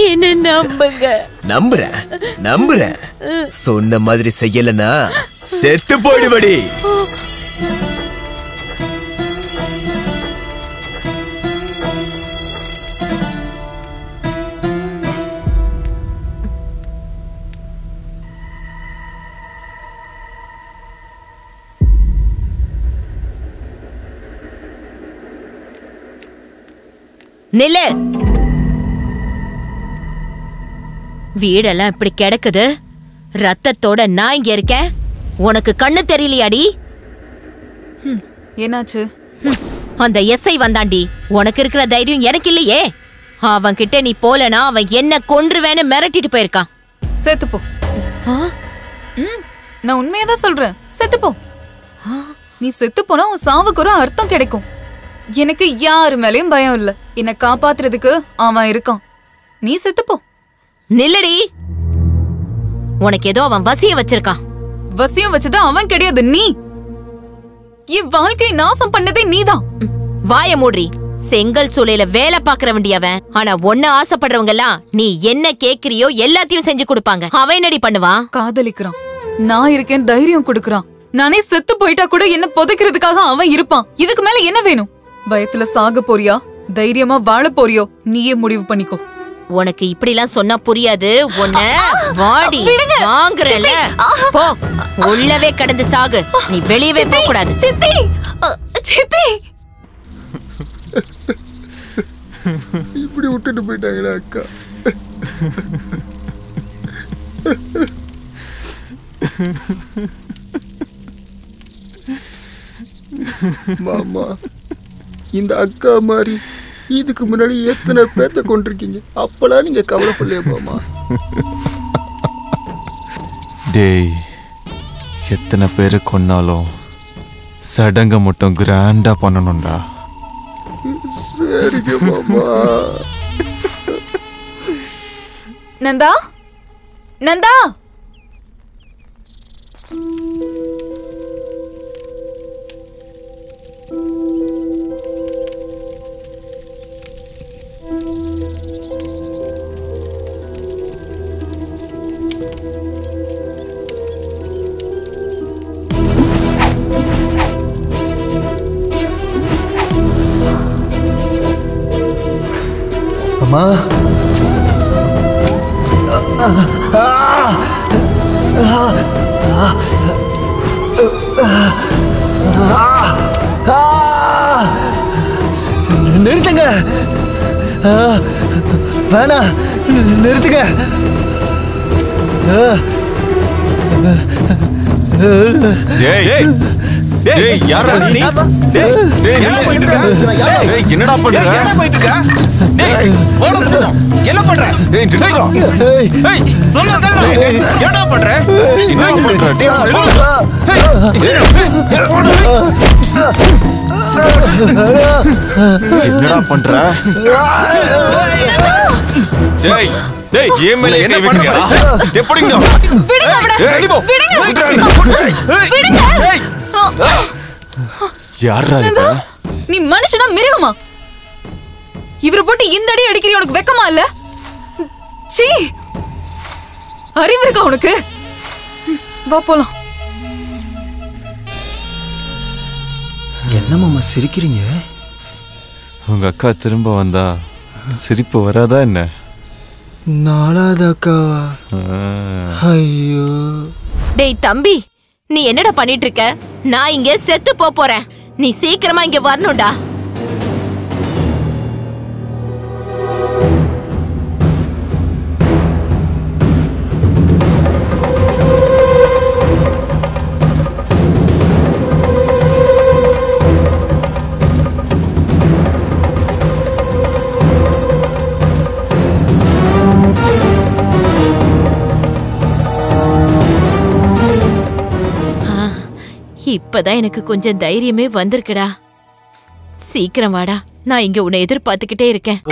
Speaker 8: என்ன நம்புங்க.
Speaker 10: நம்புறேன். சொன்ன மாதிரி செய்யலனா செத்து போயிடுவடி.
Speaker 8: நில்லு. வீடெல்லாம் இப்படி கிடக்குது, ரத்தத்தோட நான் இங்க இருக்கேன். உனக்கு கண்ணு தெரியலையாடி?
Speaker 4: என்னாச்சு?
Speaker 8: அந்த எஸ்ஐ வந்தாண்டி. உனக்கு இருக்கிற தைரியம் எனக்கு இல்லையே. அவன் கிட்ட நீ போலனா அவன் என்ன கொன்றுவேன்னு மிரட்டிட்டு போயிருக்கான்.
Speaker 4: செத்துப்போ. நான் உண்மையதான் சொல்றேன், செத்துப்போ. நீ செத்து போனா உன் சாவுக்கு ஒரு அர்த்தம் கிடைக்கும். எனக்கு யாரு மேலயும் பயம் இல்ல. என்ன காப்பாத்துறதுக்கு அவன் இருக்கான். நீ செத்துப்போ.
Speaker 8: நில்லடி. உனக்கு ஏதோ அவன் வசியம் வச்சிருக்கான்.
Speaker 4: வசியம் வச்சது அவன் கிடையாது, நீ. என் வாழ்க்கையை நாசம் பண்ணதே நீதான்.
Speaker 8: வாய மூடி. செங்கல் சூளையில வேலை பாக்குற வேண்டியவன். ஆனா ஒன்னு ஆசைப்படுறவங்க எல்லாம் நீ என்ன கேக்குறியோ எல்லாத்தையும் செஞ்சு கொடுப்பாங்க. அவன் என்னடி பண்ணுவான்?
Speaker 4: காதலிக்கிறான். நான் இருக்கேன், தைரியம் கொடுக்கறான். நானே செத்து போயிட்டா கூட என்ன புதைக்கிறதுக்காக அவன் இருப்பான். இதுக்கு மேல என்ன வேணும்? பயத்துல சாக போறியா, தைரியமா வாழ போறியோ? நீயே முடிவு பண்ணிக்கோ.
Speaker 8: உனக்கு இப்படி எல்லாம் சொன்னா புரியாது. உன்ன வாடி வாங்குறல. போ, உள்ளவே கடந்து சாகு. நீ வெளியவே போக கூடாது.
Speaker 4: சித்தி, சித்தி.
Speaker 15: இப்படி விட்டுட்டு போயிட்டாங்களா அக்கா? மாமா, இந்த அக்கா மாதிரி இதுக்கு முன்னாடி எத்தனை பேத்த கொண்டிருக்கீங்க. அப்பெல்லாம் நீங்க கவலைப்படலையா மாமா?
Speaker 5: டேய், எத்தனை பேரை கொன்னாலும் சடங்க மட்டும் கிராண்டா பண்ணணும்டா.
Speaker 15: சரிங்க மாமா.
Speaker 4: நந்தா, நந்தா.
Speaker 7: அம்மா, நிறுத்துங்க. வேணா, நிறுத்துங்க.
Speaker 5: யாரா நீ? என்னடா பண்ற?
Speaker 11: என்ன பண்ற? சொன்னா என்னடா பண்ற?
Speaker 5: என்னடா பண்ற? டேய் டேய், ஏன் மேல என்ன பண்றீங்க? எப்படிங்க?
Speaker 4: விடுங்க அவனை. விடுங்க.
Speaker 5: யாரா இவ?
Speaker 4: நீ மனுஷனா மிருகமா? இவரை போட்டு இந்த அடி அடிக்கிற உனக்கு வெக்கமா இல்ல? சீ, அறிவு இருக்கா உனக்கு? வா போலாம்.
Speaker 15: என்ன மாமா சிரிக்கிறீங்க?
Speaker 5: உங்க அக்கா திரும்ப வந்தா சிரிப்பு வராதா என்ன?
Speaker 15: நாலாவது அக்காவா? ஐயோ.
Speaker 8: டேய் தம்பி, நீ என்னடா பண்ணிட்டு இருக்க? நான் இங்க செத்து போறேன். நீ சீக்கிரமா இங்க வரணும்டா. இப்பதான் எனக்கு கொஞ்சம் தைரியமே வந்திருக்குடா. சீக்கிரம் வாடா, நான் இங்க உன்னை எதிர்பார்த்துக்கிட்டே இருக்கேன்.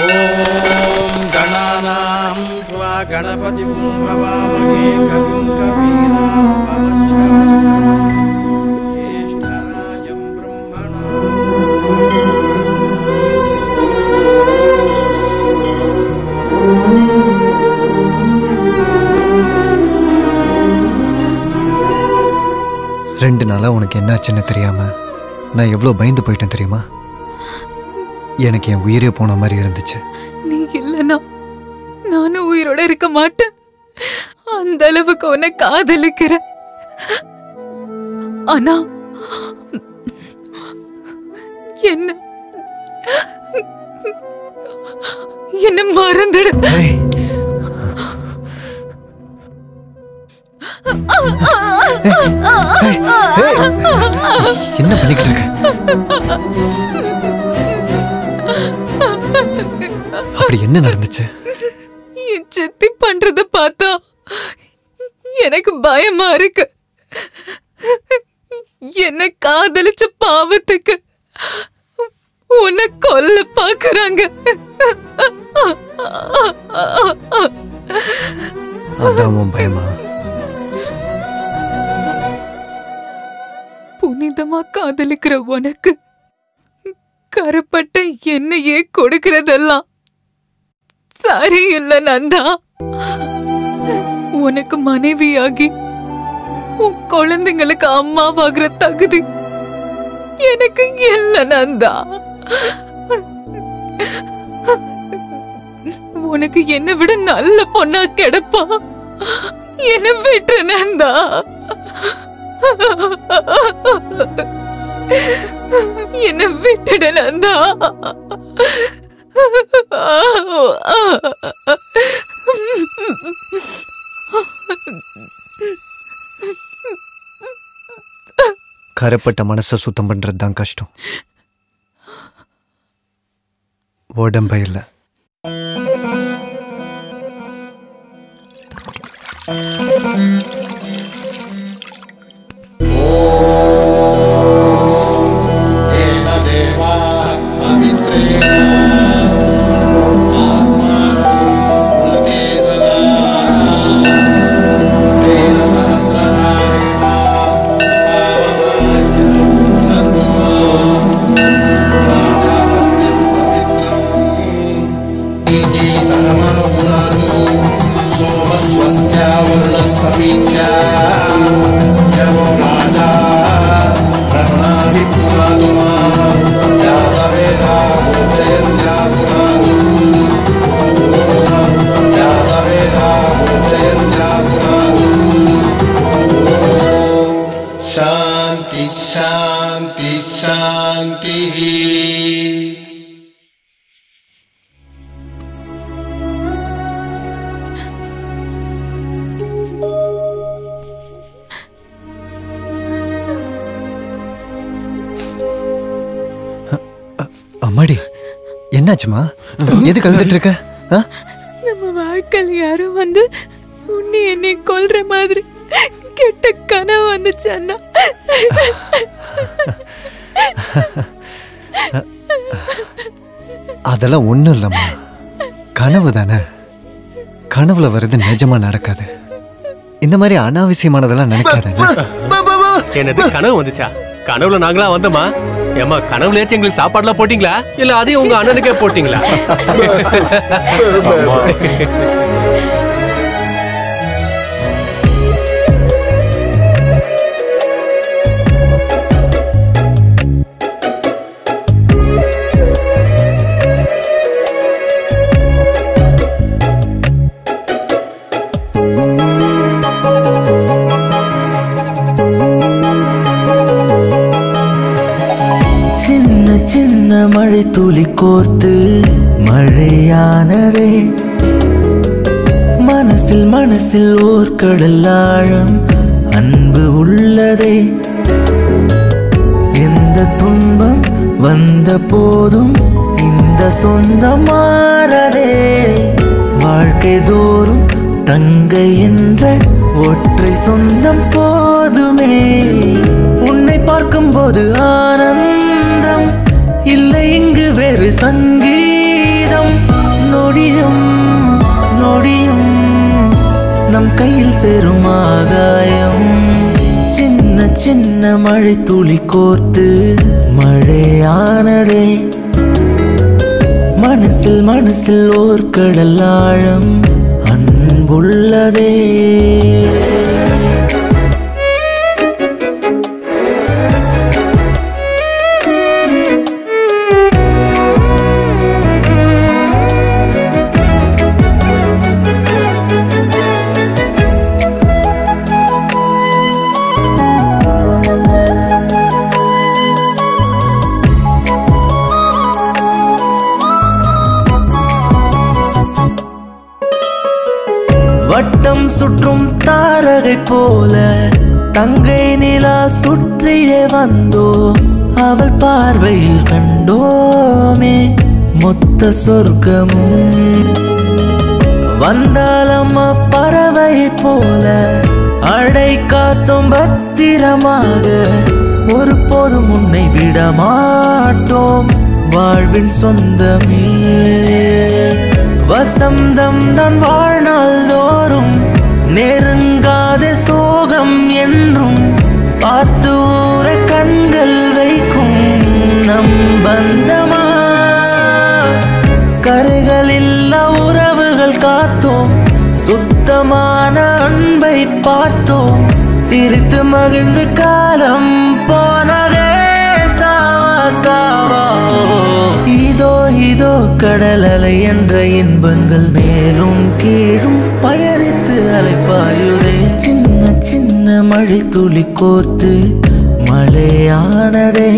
Speaker 7: ரெண்டு நாளா உனக்கு என்னாச்சுன்னு தெரியாம நான் எவ்வளோ பயந்து போயிட்டேன் தெரியுமா? எனக்கு என் உயிரே போன மாதிரி இருந்துச்சு.
Speaker 4: நீ இல்லனா நானும் உயிரோட இருக்க மாட்டேன். அந்த அளவுக்கு உன்னை காதலிக்கிறேன். ஆனா என்ன மறந்துடு.
Speaker 7: என்ன பண்ணிக்கிட்டு இருக்க? அப்படி என்ன நடந்துச்சு?
Speaker 4: என் சித்தி பண்றத பார்த்தா எனக்கு பயமா இருக்கு. என்ன காதலிச்ச பாவத்துக்கு உன்னை கொல்ல பாக்குறாங்க.
Speaker 7: அதான் பயமா?
Speaker 4: புனிதமா காதலிக்கிற உனக்கு கரப்பட்ட என்னையே கொடுக்கறதெல்லாம் சரி இல்ல நந்தா. உனக்கு மனைவியாகி உன் குழந்தைங்களுக்கு அம்மாவாகிற தகுதி எனக்கு இல்ல நந்தா. உனக்கு என்னை விட நல்ல பொண்ணா கிடப்பா. என்ன விட்டு நந்தா. என்ன விட்டுட நந்தா.
Speaker 7: கரப்பட்ட மனசை சுத்தம் பண்றது தான் கஷ்டம், உடம்ப இல்லை. அம்மாடி, என்னாச்சுமா? எது கழுதுட்டு இருக்க?
Speaker 4: நம்ம வாழ்க்கையில் யாரும் வந்து உன்னை என்னை கொல்ற மாதிரி கெட்ட கனவு வந்துச்சு அண்ணா.
Speaker 7: அதெல்லாம் ஒண்ணும் இல்லம்மா, கனவு தானே. கனவுல வருது நிஜமா நடக்காது. இந்த மாதிரி அனாவசியமானதெல்லாம் நினைக்காத.
Speaker 14: என்னது கனவு வந்துச்சா? கனவுல நாங்களா வந்தோமா? ஏமா கனவுலயாச்சும் எங்களுக்கு சாப்பாடுலாம் போட்டீங்களா இல்ல அதையும் உங்க அண்ணனுக்கே போட்டீங்களா?
Speaker 17: மழை துளி கோர்த்து மழையானதே, மனசில் மனசில் ஓர் கடல் ஆழம் அன்பு உள்ளதே. எந்த துன்பம் வந்த போதும் இந்த சொந்தம் மாறதே. வாழ்க்கை தோறும் தங்கை என்ற ஒற்றை சொந்தம் போதுமே. உன்னை பார்க்கும்போது ஆனந்தம் இல்லை இங்கு வேறு சங்கீதம் நொடியும் நொடியும் நம் கையில் சேரும் ஆகாயம் சின்ன சின்ன மழை துளி கோர்த்து மழையானதே மனசில் மனசில் ஓர் கடல் ஆழம் அன்புள்ளதே வட்டம் சுற்றும் தாரகை போல தங்கை நிலா சுற்றியே வந்தோ அவள் பார்வையில் கண்டோமே மொத்த சொர்க்கமும் வந்தாலம்மா பறவை போல அடை காத்தும் பத்திரமாக ஒருபோதும் உன்னை விட மாட்டோம் வாழ்வின் சொந்தமே வசந்தம் தான் வாழ்நாள் தோறும் நெருங்காத சோகம் என்றும் பார்த்து ஊற கண்கள் வைக்கும் நம் பந்தமா கரைகளில்லா உறவுகள் காத்தோம் சுத்தமான அன்பை பார்த்தோம் சிரித்து மகிழ்ந்து காலம் போனதே சாவா சாவா இதோ இதோ கடல் அலை என்ற இன்பங்கள் மேலும் கீழும் பயணித்து அலைப்பாயுதே சின்ன சின்ன மழை துளி கோர்த்து மழையானதே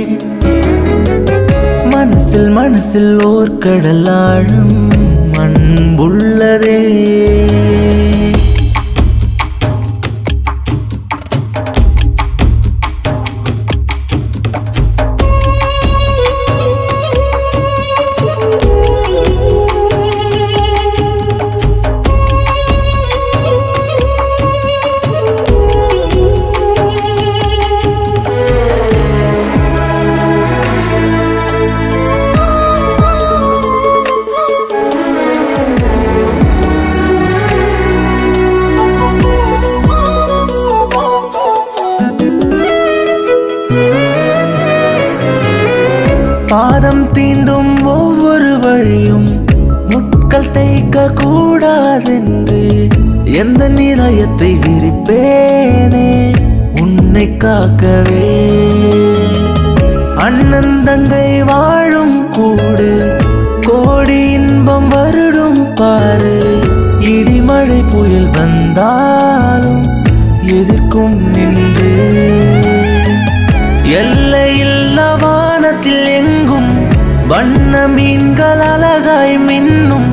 Speaker 17: மனசில் மனசில் ஓர் கடல் ஆழம் அன்புள்ளதே பாதம் தீண்டும் ஒவ்வொரு வழியும் முட்கள் தேய்க்க கூடாதென்று எந்த நிலையத்தை விரிப்பேனே உன்னை காக்கவே அண்ணன் தங்கை வாழும் கூடு கோடி இன்பம் வருடும் பாரு இடிமழை புயல் வந்தாலும் எதிர்க்கும் நின்று எல்லையில்லா வானத்தில் எங்கும் வண்ண மீன்கள் அழகாய் மின்னும்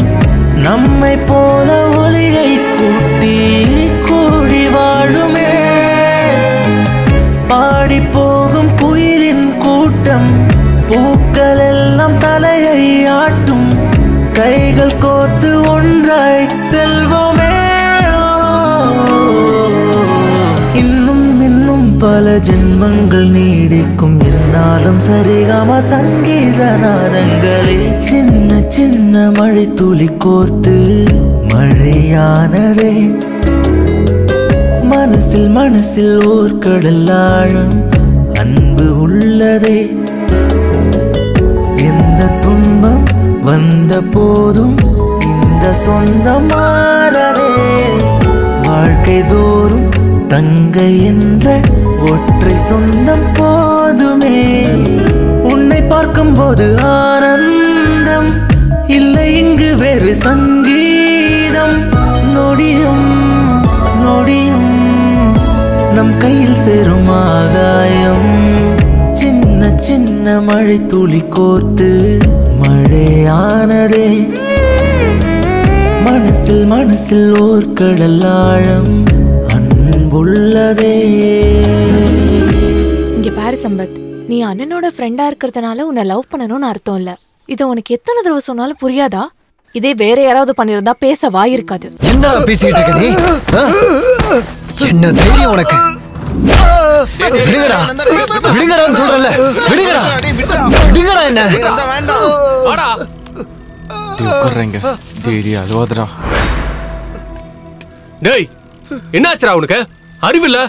Speaker 17: நம்மை போல ஒளியை கூட்டி கூடி வாழுமே பாடி போகும் குயிலின் கூட்டம் பூக்கள் எல்லாம் தலையை ஆட்டும் கைகள் கோர்த்து ஒன்றாய் செல்வோமே இன்னும் இன்னும் பல ஜென்மங்கள் நீடிக்கும் என்னாலும் சரிகம சங்கீத நாதங்களே சின்ன சின்ன மழை துளி கோர்த்து மழையானதே மனசில் மனசில் ஓர் கடல் ஆழம் அன்பு உள்ளதே எந்த துன்பம் வந்த போதும் இந்த சொந்தம் மாறவே வாழ்க்கை தோறும் தங்கை என்ற ஒற்றை சொந்தம் போதுமே உன்னை பார்க்கும்போது ஆனந்தம் இல்லை இங்கு வேறு சங்கீதம் நொடியும் நொடியும் நம் கையில் சேரும் ஆகாயம் சின்ன சின்ன மழை துளி கோர்த்து மழையானதே மனசில் மனசில் ஓர் கடல் ஆழம் அன்புள்ளதே
Speaker 13: இங்க பாரு சம்பத், நீ அண்ணனோட ஃப்ரெண்டா இருக்கிறதுனால உன்னை லவ் பண்ணணும்னு அர்த்தம் இல்ல. இத உனக்கு எத்தனை தடவை சொன்னாலும் புரியாதா? இதே வேற யாராவது பண்ணிருந்தா பேச வாயிருக்காது.
Speaker 7: என்ன பேசிட்டு இருக்க நீ? என்ன தைரியம் உனக்கு? விடுங்கடா விடுங்கடான்னு சொல்றல விடுங்கடா விடுங்கடா என்ன
Speaker 14: வாடா
Speaker 5: டேய் உட்கார்றேங்க டேய் அழுவாதடா
Speaker 14: டேய் என்னாச்சுடா உனக்கு அறிவில்ல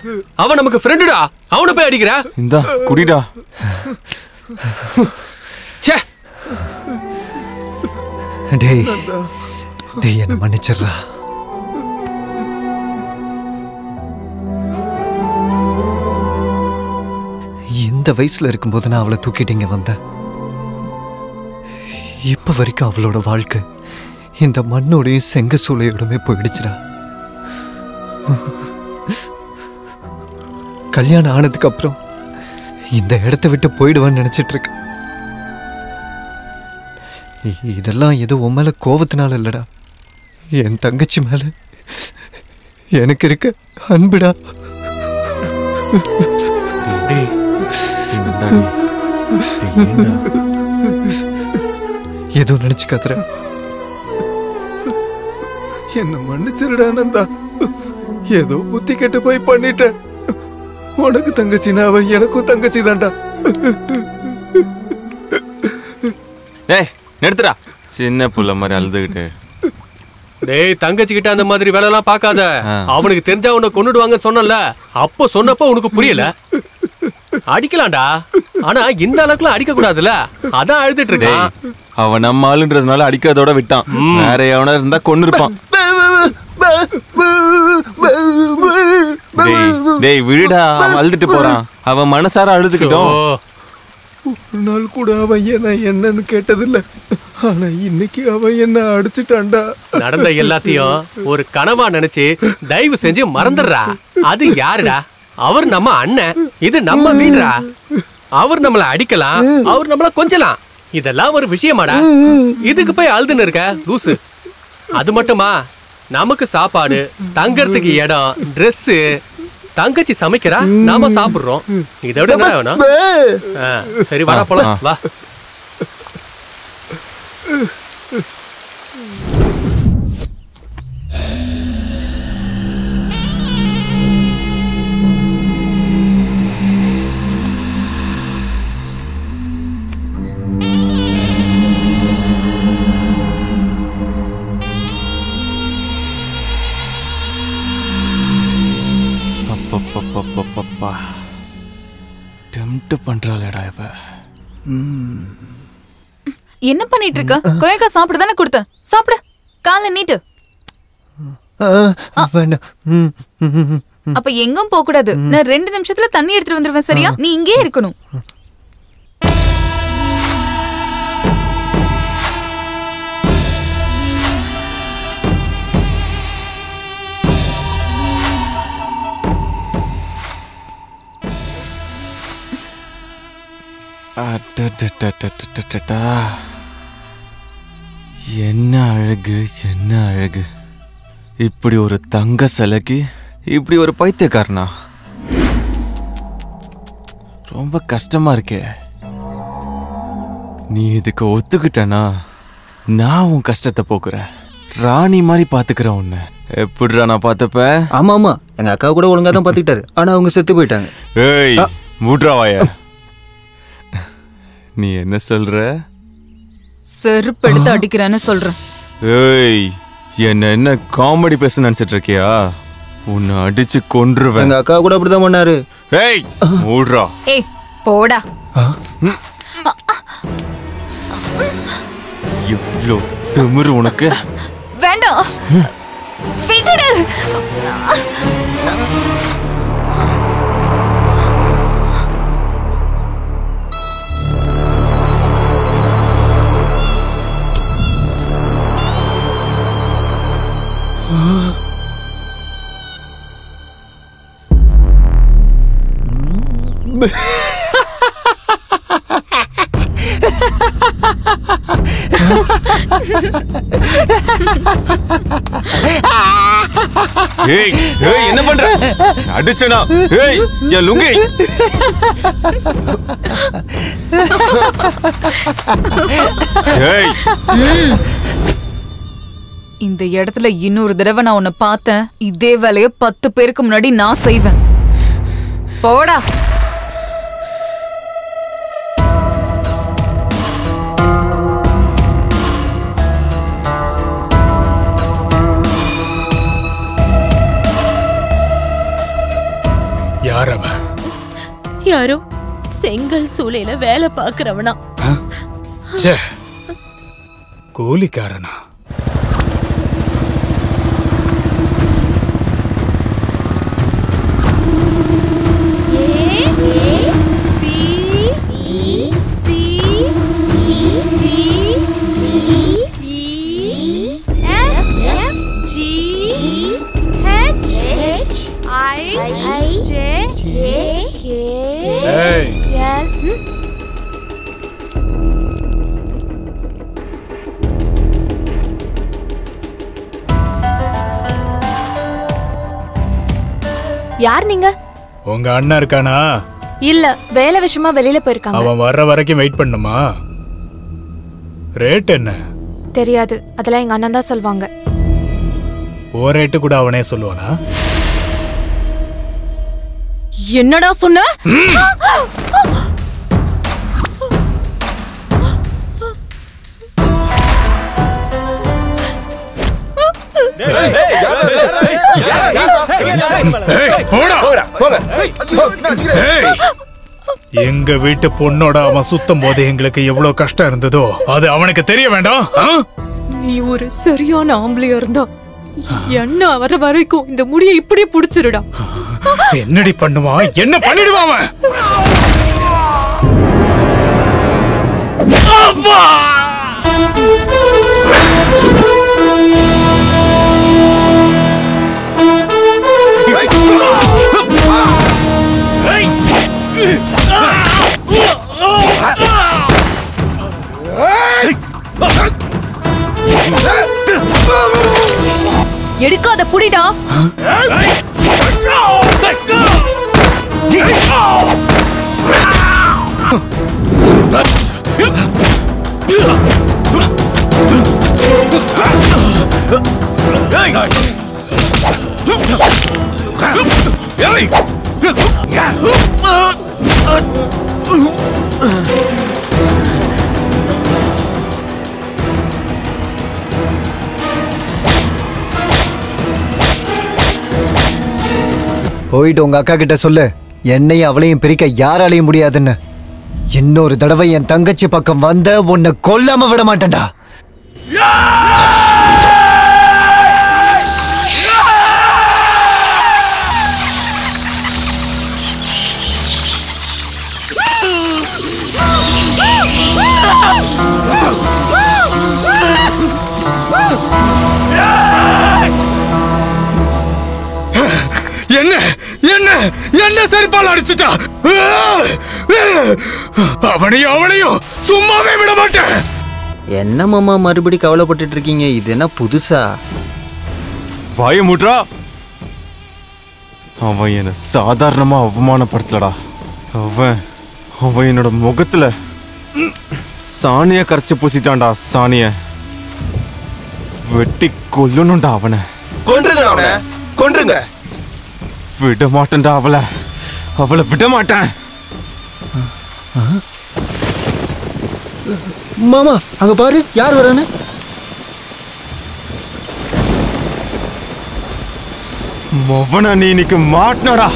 Speaker 14: அவன் நமக்கு ஃப்ரெண்டுடா அவனை போய் அடிக்கிற
Speaker 5: இந்தா குடிடா
Speaker 14: ச்சே
Speaker 7: டேய் டேய் என்ன மன்னிச்சிடுறா இந்த வயசுல இருக்கும்போது நான் அவளை தூக்கிட்டீங்க வந்தேன் இப்ப வரைக்கும் அவளோட வாழ்க்கை இந்த மண்ணோடையும் செங்க சூளையோடமே போயிடுச்சுடா கல்யாணம் ஆனதுக்கு அப்புறம் இந்த இடத்த விட்டு போயிடுவான்னு நினைச்சிட்டு இருக்கேன் இதெல்லாம் ஏதோ உன் மேல கோவத்தினால இல்லடா என் தங்கச்சி மேல எனக்கு இருக்க அன்புடா ஏதோ நினைச்சுக்காதுற
Speaker 15: என்ன மன்னிச்சிருடா நந்தா ஏதோ புத்தி கெட்டு போய் பண்ணிட்டேன் உனக்கு தங்கச்சினா அவன் எனக்கும் தங்கச்சி தான்டா
Speaker 5: ஏய் நிறுத்துடா சின்ன புள்ள மாதிரி அழுதுகிட்டு
Speaker 14: டேய் தங்கச்சி கிட்ட அந்த மாதிரி வேலை எல்லாம் பார்க்காத அவனுக்கு தெரிஞ்சா உன்னை கொன்னுடுவாங்கன்னு சொன்னல அப்போ சொன்னப்போ உனக்கு புரியல அடிக்கலாம்டா ஆனா இந்த அளவுக்குலாம் அடிக்க கூடாதுல அதான் அழுதுட்டு இருக்கான்
Speaker 5: அவன் நம்ம ஆளுன்றதுனால அடிக்கிறதோட விட்டான் வேற எவனா இருந்தா கொன்னு இருப்பான் டேய் விடுடா அவன் அழுதுட்டு போறான் அவன் மனசார அழுதுக்கிட்டோம்
Speaker 15: ஒரு நாள் கூட அவன் என்னன்னு கேட்டதில்ல ஆனா இன்னைக்கு அவன் என்ன அடிச்சுட்டான்டா
Speaker 14: நடந்த எல்லாத்தையும் ஒரு கனவா நினைச்சு தயவு செஞ்சு மறந்துடுறா அது யாருடா அவர் நம்ம அண்ணன் இது நம்ம வீடுடா அவர் நம்மள அடிக்கலாம் அவர் நம்மள கொஞ்சலாம் இதெல்லாம் ஒரு விஷயமாடா இதுக்கு போய் அழுதுன்னு இருக்க லூசு அது மட்டுமா நமக்கு சாப்பாடு தங்கறதுக்கு இடம் Dress தங்கச்சி சமைக்கிறா நாம சாப்பிடுறோம் இதை விட என்ன வேணும் சரி வாடா போலாம் வா
Speaker 5: டெம்ப்ட் பண்றாளேடா இவ
Speaker 4: என்ன பண்ணிட்டு இருக்க கொயக்கா சாப்பிட தானே கொடுத்தேன் சாப்பிடு காலை நீட்டு அப்ப எங்கும் போக கூடாது நான் 2 நிமிஷத்துல தண்ணி எடுத்துட்டு வந்துருவேன் சரியா நீ இங்கே இருக்கணும்
Speaker 5: என்ன அழகு என்ன அழகு இப்படி ஒரு தங்க சிலைக்கு இப்படி ஒரு பைத்தியக்காரனா ரொம்ப கஷ்டமா இருக்கே நீ இதுக்கு ஒத்துக்கிட்டனா நான் உன் கஷ்டத்தை போக்குறேன் ராணி மாதிரி பாத்துக்கிறேன் உன்னை எப்படிடா நான் பாத்துப்ப
Speaker 15: ஆமா ஆமா எங்க அக்கா கூட ஒழுங்கா தான் பாத்துக்கிட்டாரு ஆனா அவங்க செத்து போயிட்டாங்க
Speaker 5: ஏய் மூட்ராவாய நீ என்ன சொல்ற
Speaker 4: செருப்படுத்து அடிக்கிறேன்னு சொல்றேன்
Speaker 5: ஏய் என்ன காமெடி பேச நினைச்சிட்டு இருக்கியா உன்னை அடிச்சு கொன்றுவேன்
Speaker 15: எங்க அக்கா கூட அப்படிதான் பண்ணாரு
Speaker 5: ஏய் மூட்ரா
Speaker 4: ஏய் போடா
Speaker 5: எவ்வளோ திமிரு உனக்கு
Speaker 4: வேண்டாம் விட்டுடு
Speaker 5: ஏய் ஏய் என்ன பண்ற அடிச்சனா ஏய் என் லுங்கி ஏய்
Speaker 4: இந்த இடத்துல இன்னொரு தடவை நான் உன்னை பார்த்தேன் இதே வேலைய 10 பேருக்கு முன்னாடி நான் செய்வேன் போடா.
Speaker 9: யார் அவன்?
Speaker 8: யாரோ செங்கல் சூளையில வேலை பாக்குறவனா.
Speaker 9: கூலிக்காரனா?
Speaker 13: யார் நீங்க?
Speaker 9: உங்க அண்ணன் இருக்கானா?
Speaker 13: இல்ல, வேலை விஷயமா வெளியில போயிருக்காங்க.
Speaker 9: அவன் வர்ற வரைக்கும் வெயிட் பண்ணுமா? ரேட் என்ன?
Speaker 13: தெரியாது, அதெல்லாம் எங்க அண்ணன் தான் சொல்வாங்க.
Speaker 9: ஓ ரேட்டு கூட அவனே சொல்லுவானா?
Speaker 13: என்னடா சொன்ன?
Speaker 9: எங்க வீட்டு பொண்ணோட அவன் சுத்தம் போது எங்களுக்கு எவ்வளவு கஷ்டம் இருந்ததோ அது அவனுக்கு தெரிய வேண்டாம்.
Speaker 13: நீ ஒரு சரியான ஆம்பளையா இருந்தா என்ன வர வரைக்கும் இந்த முடியை இப்படியே புடிச்சிருடா.
Speaker 9: என்னடி பண்ணுவான்? என்ன பண்ணிடுவான் அவன்?
Speaker 13: எடுக்காத புடிடா.
Speaker 7: போயிட்டு உங்க அக்கா கிட்ட சொல்லு, என்னையும் அவளையும் பிரிக்க யாராலையும் முடியாதுன்னு. இன்னொரு தடவை என் தங்கச்சி பக்கம் வந்த உன்னை கொல்லாம விட மாட்டேன்டா.
Speaker 9: என்ன என்ன என்ன செருப்பால் அடிச்சுட்டா? அவனையும் சும்மாவே விட மாட்டேன்.
Speaker 15: என்ன மாமா மறுபடி கவலைப்பட்டு இருக்கீங்க? இது என்ன புதுசா?
Speaker 5: வாய மூட்றா. அவன் என்ன சாதாரணமா அவமானப்படுத்தலடா. அவன் என்னோட முகத்துல சாணிய கரைச்சு பூசிட்டான்டா. சாணிய வெட்டி கொல்லணும்டா அவனை.
Speaker 6: கொன்றுங்க அவனை, கொன்றுங்க.
Speaker 5: விட மாட்டேன்டா அவளை விட மாட்டேன்.
Speaker 15: மாமா அங்க பாரு, யார் வரானு?
Speaker 5: மொவன நீ இன்னைக்கு மாட்டினடா.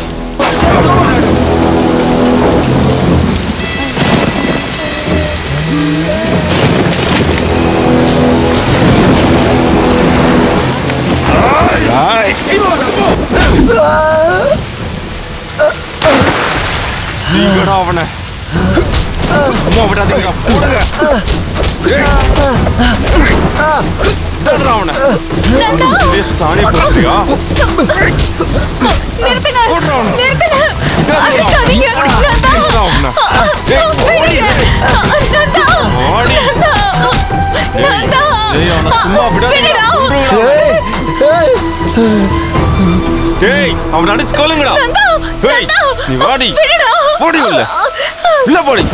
Speaker 5: நீங்கடா அவனை அம்மா விடாதீங்க. போடுங்க அவனை. சாணி போடுறியா? சும்மா விடாதீங்க. அவன் அடிச்சு கொல்லுங்கடா. நீ வாடி போடி உள்ள உள்ள போடி.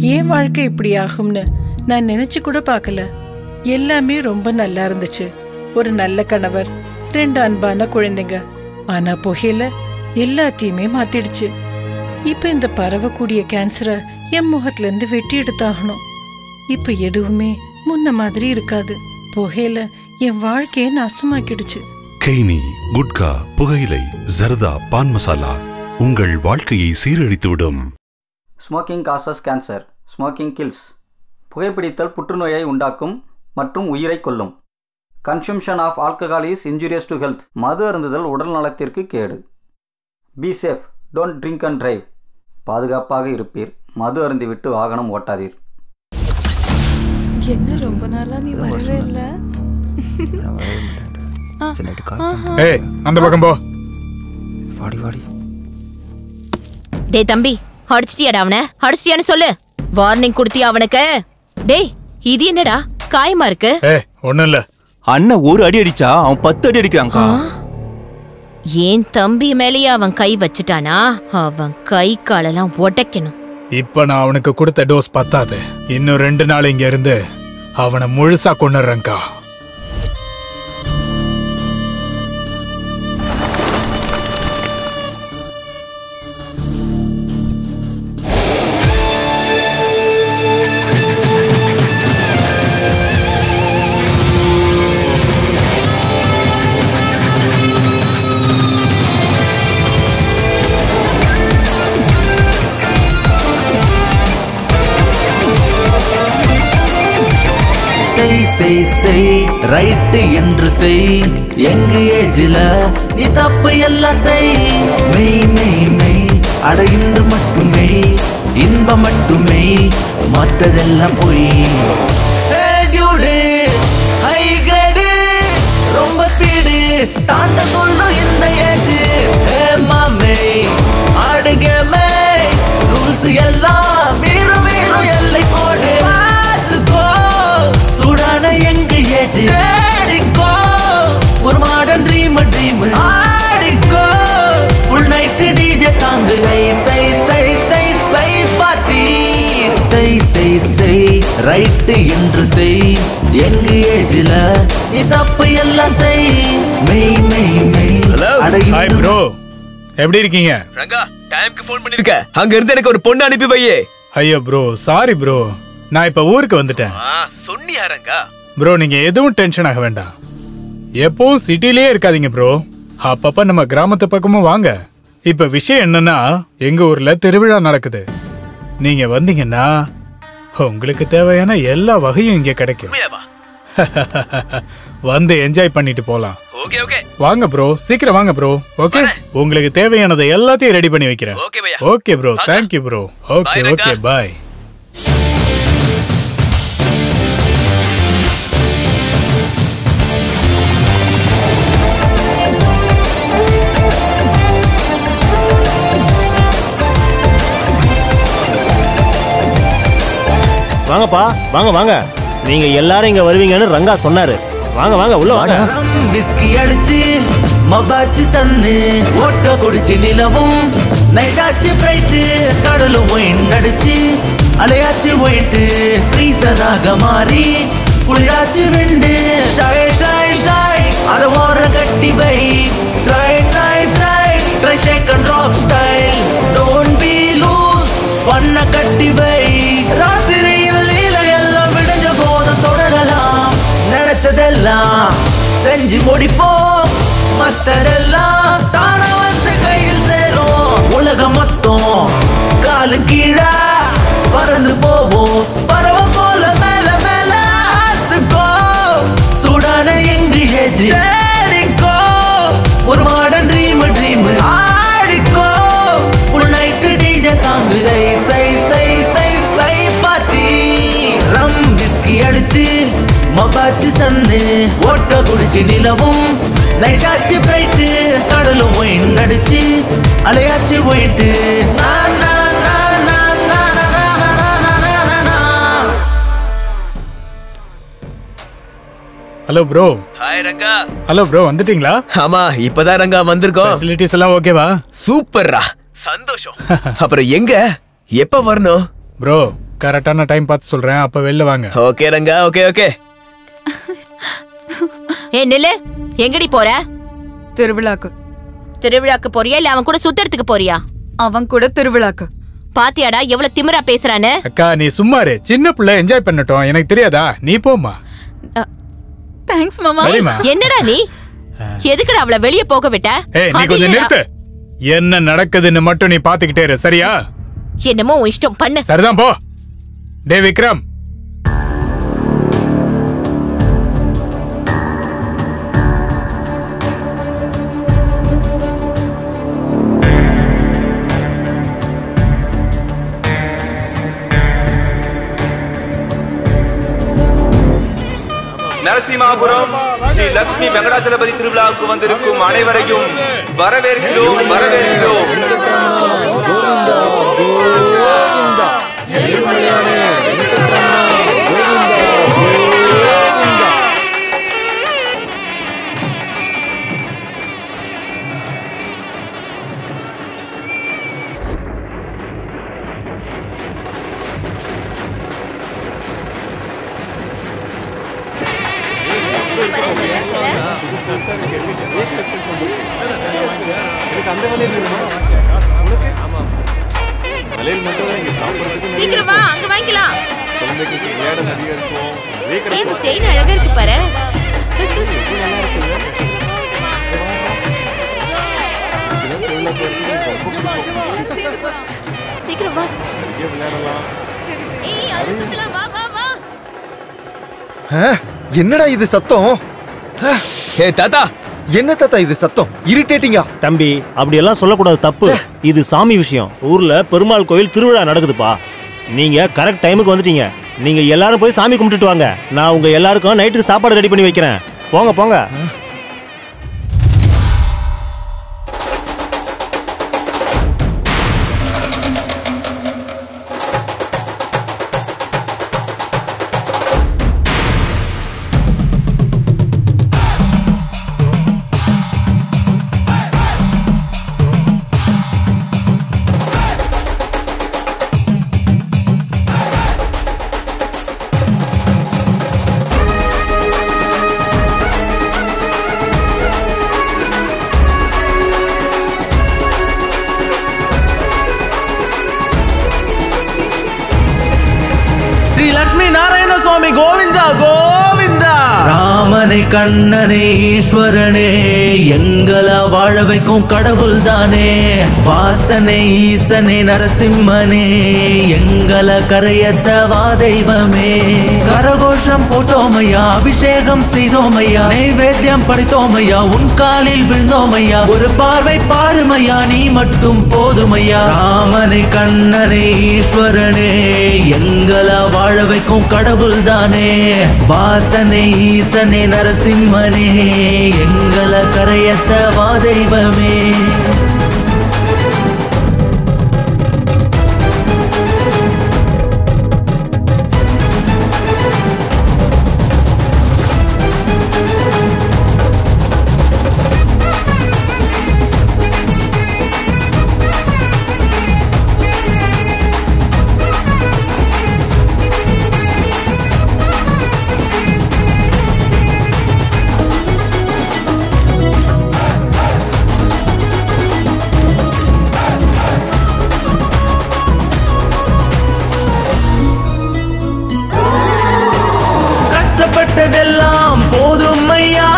Speaker 19: என் வாழ்க்கை இப்படி ஆகும்னு நான் நினைச்சு கூட பார்க்கல. எல்லாமே ரொம்ப நல்லா இருந்துச்சு. ஒரு நல்ல கணவர், 2 அன்பான குழந்தைங்க. ஆனா புகையில எல்லாத்தையுமே மாத்திடுச்சு. இப்ப இந்த பரவக்கூடிய கேன்சரை என் முகத்துல இருந்து வெட்டி எடுத்தாகணும். இப்ப எதுவுமே முன்ன மாதிரி இருக்காது. புகையில என் வாழ்க்கையை நாசமாக்கிடுச்சு.
Speaker 20: கெய்னி, குட்கா, புகையிலை, ஜர்தா, பான் மசாலா உங்கள் வாழ்க்கையை சீரழித்துவிடும்.
Speaker 1: Smoking causes cancer, smoking kills. புகைப்பிடித்தல் புற்றுநோயை உண்டாக்கும் மற்றும் உயிரை கொல்லும். Consumption of alcohol is injurious to health. மது அருந்துதல் உடல் நலத்திற்கு கேடு. Be safe, don't drink and drive. பாதுகாப்பாக இருப்பீர். மது அருந்திவிட்டு வாகனம் ஓட்டாதீர்.
Speaker 13: என்ன ரொம்ப நாளா நீ வரவே இல்ல?
Speaker 9: ஏய், அந்த பக்கம் போ.
Speaker 15: வாடி வாடி.
Speaker 8: டேய் தம்பி, அடிச்சிட்டியாடா அவனை? அடிச்சிட்டியான்னு சொல்லு. வார்னிங் கொடுத்தியா அவனுக்கு? டேய், இது என்னடா காயமா இருக்கு?
Speaker 9: ஏய், ஒண்ணும் இல்ல.
Speaker 11: அண்ணன் ஒரு அடி அடிச்சா அவன் 10 அடி அடிக்கிறான்க்கா.
Speaker 8: ஏன் தம்பி மேலேயே அவன் கை வச்சுட்டானா? அவன் கை காலெல்லாம் உடைக்கணும்.
Speaker 9: இப்ப நான் அவனுக்கு கொடுத்த டோஸ் பத்தாது. இன்னும் 2 நாள் இங்க இருந்து அவனை முழுசா கொன்னுறேன்க்கா.
Speaker 17: செய் செய் ரைட் என்று செய். எங்க ஏஜில நீ தப்பு எல்லாம் செய். மெய் மெய் மெய் அட இன்று மட்டுமே இன்பம் மட்டுமே, மத்ததெல்லாம் போய். ஹை கிரேடு ரொம்ப ஸ்பீடு தாண்ட சொல்லும் இந்த ஏஜ். மாமே ஆடுகமே ரூல்ஸ் எல்லாம் மீறும் மீறும் எல்லை கோடு. பார்த்துக்கோ சூடான எங்க ஏஜ். ஆடிக்கோ ஒரு மாடர்ன் ட்ரீம் ட்ரீம். ஆடிக்கோ ஃபுல் நைட் டிஜே சாங். சை சை சை சை சை பார்ட்டி. செய் செய் செய் ரைட் என்று செய். எங்க ஏஜ்ல நீ தப்பு எல்லாம் செய். மெய் மெய் மெய்.
Speaker 9: ஹாய் ப்ரோ, எப்படி இருக்கீங்க?
Speaker 10: ரங்கா, டைம்க்கு ஃபோன் பண்ணிருக்க. அங்க இருந்து எனக்கு ஒரு பொண்ணு அனுப்பி வையே.
Speaker 9: ஐயோ ப்ரோ, சாரி ப்ரோ. நான் இப்ப ஊருக்கு வந்துட்டேன்.
Speaker 10: சொன்னியா ரங்கா?
Speaker 9: ப்ரோ, நீங்க எதுவும் டென்ஷன் ஆக வேண்டாம். எப்பவும் சிட்டிலேயே இருக்காதீங்க ப்ரோ. அப்பப்ப நம்ம கிராமத்து பக்கமும் வாங்க. இப்ப விஷயம் என்னன்னா, எங்க ஊர்ல திருவிழா நடக்குது. நீங்க வந்தீங்கன்னா உங்களுக்கு தேவையான எல்லா வகையும் இங்க கிடைக்கும். வந்து என்ஜாய் பண்ணிட்டு போலாம்.
Speaker 10: Okay okay.
Speaker 9: வாங்க ப்ரோ, சீக்கிரம் வாங்க ப்ரோ. ஓகே, உங்களுக்கு தேவையானதை எல்லாத்தையும் ரெடி பண்ணி வைக்கிறேன். Okay bro, thank you bro. Okay okay, bye.
Speaker 3: வாங்கப்பா, வாங்க வாங்க. நீங்க எல்லாரும் இங்க வருவீங்கன்னு ரங்கா சொன்னாரு. வாங்க வாங்க, உள்ள வாங்க.
Speaker 17: விஸ்கி அடிச்சு மபாச்சு சன்னு ஓட்ட குடிச்சு நிலவும் நைட்டாச்சு பிரைட்டு. கடலும் ஒயின் அடிச்சு அலையாச்சு ஒயிட்டு. ஃப்ரீசராக மாறி குளிராச்சு விண்டு. ஷாய் ஷாய் ஷாய் அத ஓர கட்டி வை. Try try try try shake and rock style. Don't be loose பண்ண கட்டி வை. ராத்திரியில் லீலையெல்லாம் விடுஞ்ச போதும் தொடரலாம். நினைச்சதெல்லாம் செஞ்சு முடிப்போம். மத்ததெல்லாம் தான வந்து கையில் சேரும். உலகம் மொத்தம் காலு கீழா பறந்து போவோம். பறவ போல மேல மேல ஆத்துக்கோ. சூடான எங்க ஏஜ். ஆடிக்கோ ஒரு மாடர்ன் ட்ரீம் ட்ரீம். ஆடிக்கோ ஃபுல் நைட் டிஜே சாங். சை சை சை சை சை பார்ட்டி. ரம் விஸ்கி அடிச்சு மபாச்சு சன்னு ஓட்ட குடிச்சு நிலவும் நைட்டாச்சு பிரைட்டு. கடலும் ஒயின் அடிச்சு அலையாச்சு white.
Speaker 9: Hello bro.
Speaker 10: Hi Ranga.
Speaker 9: Hello bro, வந்துட்டீங்களா?
Speaker 10: ஆமா, இப்பதான் ரங்கா வந்திருக்கோம்.
Speaker 9: ஃபெசிலிட்டிஸ் எல்லாம் ஓகேவா?
Speaker 10: சூப்பர்ரா, சந்தோஷம். அப்புறம் எங்க எப்ப வரணும்?
Speaker 9: ப்ரோ, கரெக்டான டைம் பார்த்து சொல்றேன், அப்ப வெளில வாங்க.
Speaker 10: Okay Ranga, okay okay.
Speaker 8: நில்லு, எங்கடி போற?
Speaker 4: திருவிழாக்கு.
Speaker 8: திருவிழாக்கு போறியா இல்ல அவன் கூட சுத்தறதுக்கு போறியா?
Speaker 4: அவன் கூட திருவிழாக்கு.
Speaker 8: பாத்தியாடா எவ்வளவு திமிரா பேசுறானே?
Speaker 9: அக்கா நீ சும்மாரு, சின்ன பிள்ளை என்ஜாய் பண்ணட்டும், எனக்கு தெரியாதா? நீ போமா.
Speaker 4: தேங்க்ஸ் மாமா.
Speaker 8: என்னடா நீ எதுக்குடா அவளை வெளிய போக விட்ட?
Speaker 9: ஏய் நீ கொஞ்சம் நிறுத்து. என்ன நடக்குதுன்னு மட்டும் நீ பாத்துக்கிட்டே இரு, சரியா?
Speaker 8: என்னமோ இஷ்டம் பண்ணு.
Speaker 9: சரிதான் போ. டே விக்ரம்,
Speaker 6: நரசிம்மாபுரம் ஸ்ரீ லட்சுமி வெங்கடாச்சலபதி திருவிழாவுக்கு வந்திருக்கும் அனைவரையும் வரவேற்கிறோம் வரவேற்கிறோம்.
Speaker 8: சீக்கிரமா அங்க வாங்கிக்கலாம். இந்த செயின் அழகா இருக்கு பாரு. சீக்கிரம் வா. ஏய் அது சுத்தலாம், வா வா வா.
Speaker 7: என்னடா இது சத்தம்?
Speaker 10: தாத்தா,
Speaker 7: என்ன தாத்தா இது சத்தம்? இரிட்டேட்டிங்கா?
Speaker 3: தம்பி அப்படி எல்லாம் சொல்லக்கூடாது, தப்பு. இது சாமி விஷயம். ஊர்ல பெருமாள் கோயில் திருவிழா நடக்குதுப்பா. நீங்க கரெக்ட் டைமுக்கு வந்துட்டீங்க. நீங்க எல்லாரும் போய் சாமி கும்பிட்டுட்டு வாங்க. நான் உங்க எல்லாருக்கும் நைட்டுக்கு சாப்பாடு ரெடி பண்ணி வைக்கிறேன். போங்க போங்க.
Speaker 17: சுவாமி கோவிந்தா கோவிந்தா. ராமனை கண்ணனே ஈஸ்வரனே, எங்களை வாழ வைக்கும் கடவுள் தானே. வாசனை ஈசனே நரசிம்மனே, எங்களை கரையத்தவா தெய்வமே. கரகோஷம் போட்டோமையா, அபிஷேகம் செய்தோமையா, நைவேத்தியம் படைத்தோமையா, உன் காலில் விழுந்தோமையா. ஒரு பார்வை பாருமையா, நீ மட்டும் போதுமையா. ராமனை கண்ணனே ஈஸ்வரனே, எங்களை வாழ வைக்கும் கடவுள் தானே. வாசனை ஈசனே நரசிம்மனே, எங்களை கரையத்தவா தெய்வமே. கஷ்டப்பட்டதெல்லாம் போதும் ஐயா,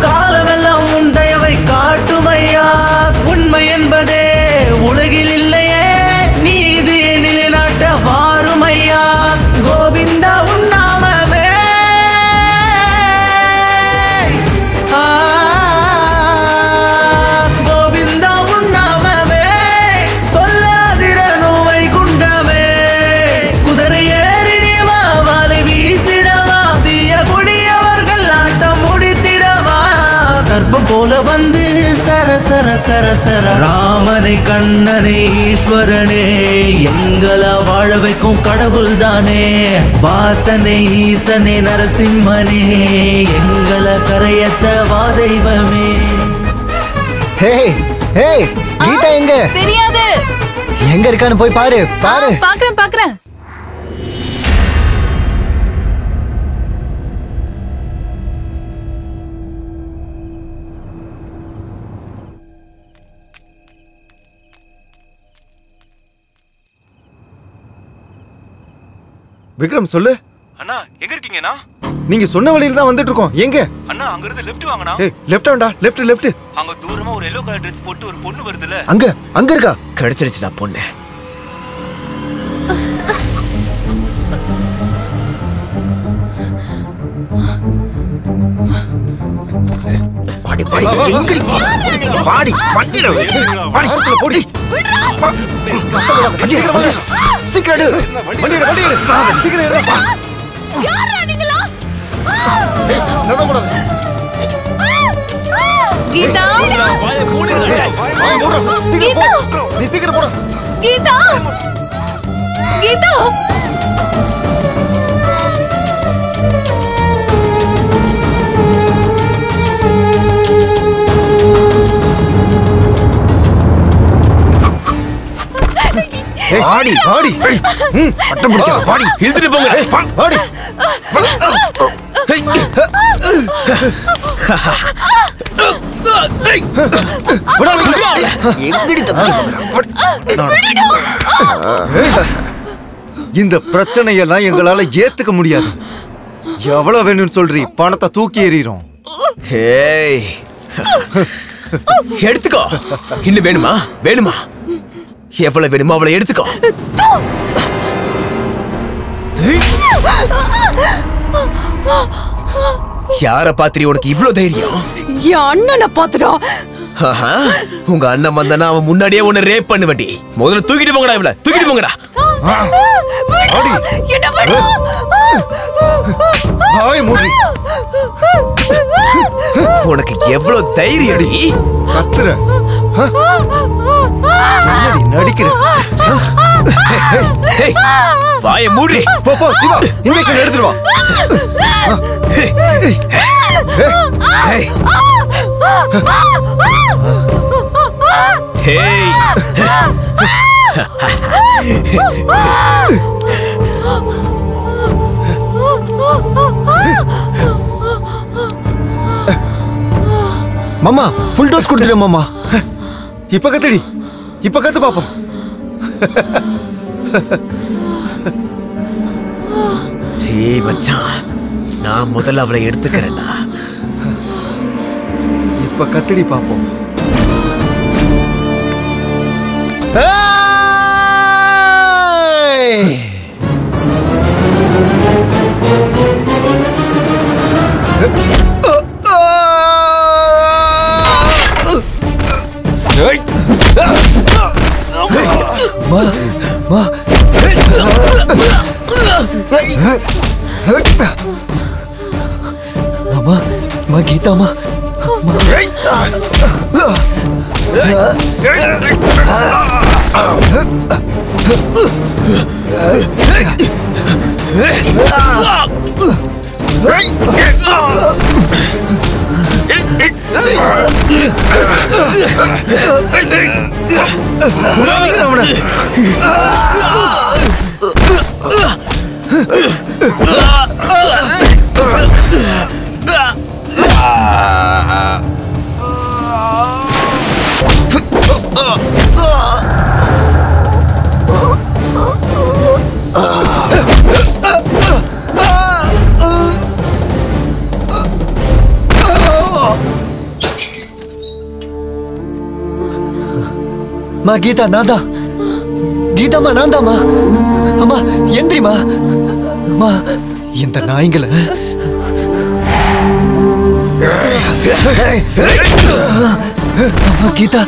Speaker 17: காலமெல்லாம் உன் தயவை காட்டும் ஐயா. உண்மை என்பதே உலகில் இல்லையே, நீதி நிலைநாட்ட வாரும் ஐயா. கோவிந்தா உன் நாமமே, கோவிந்தா உன் நாமமே, சொல்லாதிர நோவை குண்டமே. குதிரை ஏறி வா, வாளை வீசிடவா, தீய குடியவர்கள் ஆட்டம் முடித்திடவா. சர்ப்பம் போல வந்து சர சர சர சர. ராமனை கண்ணனே ஈஸ்வரனே, எங்களை வாழ வைக்கும் கடவுள் தானே. வாசனை ஈசனே நரசிம்மனே, எங்களை கரையத்தவா தெய்வமே.
Speaker 7: ஹே ஹே, கீதா எங்க?
Speaker 4: தெரியாது.
Speaker 7: எங்க இருக்கான்னு போய் பாரு பாரு.
Speaker 4: பாக்குறேன் பாக்குறேன்.
Speaker 7: விக்ரம் சொல்லு.
Speaker 11: அண்ணா எங்க இருக்கீங்கண்ணா?
Speaker 7: நீங்க சொன்ன வழியில தான் வந்துட்டு இருக்கோம். எங்க?
Speaker 11: அண்ணா அங்க இருந்து லெஃப்ட் வாங்கண்ணா.
Speaker 7: ஏய் லெஃப்ட் ஆண்டா, லெஃப்ட்.
Speaker 11: அங்க தூரமா ஒரு yellow கலர் Dress போட்டு ஒரு பொண்ணு வருதுல.
Speaker 7: அங்க இருக்கா?
Speaker 10: கிடைச்சிருச்சுடா பொண்ணு.
Speaker 7: பாடி எங்கடி? பாடி வண்டில பாடி போடி. சீக்கிரம் எடு. வண்டில சீக்கிரம் எடுடா.
Speaker 18: யாரா நீங்களா?
Speaker 7: சத்தம் போடாத.
Speaker 18: கீதா
Speaker 7: கீதா நீ சீக்கிரம் போடா.
Speaker 18: கீதா கீதா
Speaker 7: பாடி பட்டம் பிடிக்க பாடி
Speaker 10: இழுத்துட்டு போங்க.
Speaker 7: பாடி இந்த பிரச்சனையெல்லாம் எங்களால ஏத்துக்க முடியாது. எவ்வளவு வேணும்னு சொல்றீ? பணத்தை தூக்கி எறிறோம்.
Speaker 10: எடுத்துக்கோ. இன்னும் வேணுமா? எவ்வளவு வேணுமோ அவளை எடுத்துக்கோ. யார பாத்திரி உனக்கு இவ்ளோ தைரியம்?
Speaker 13: என் அண்ணனை பாத்துடா.
Speaker 10: உங்க அண்ணன் வந்தானா அவன் முன்னாடியே உன்னை ரேப் பண்ண வேண்டி. முதல்ல தூக்கிட்டு போங்கடா இவள. தூக்கிட்டு போங்கடா.
Speaker 13: என்ன பண்ணு?
Speaker 10: உனக்கு எவ்வளவு தைரியம்?
Speaker 7: கத்துற நடிக்கிற.
Speaker 10: வாய மூடி.
Speaker 7: போ சிவா, இன்ஜெக்ஷன் எடுத்துட்டு வா. மாமா ஃபுல் டோஸ் கொடுத்துடு மாமா. இப்ப கத்து பாப்போம்.
Speaker 10: மச்சான், நான் முதல்ல அவளை எடுத்துக்கிறேன்னா.
Speaker 7: இப்ப கத்துடி பாப்போம். கீதாமா மா கீதா நான்தா. கீதாமா நான்தாமா. அம்மா எந்திரிமா. அம்மா இந்த நாய்ங்கள அம்மா கீதா.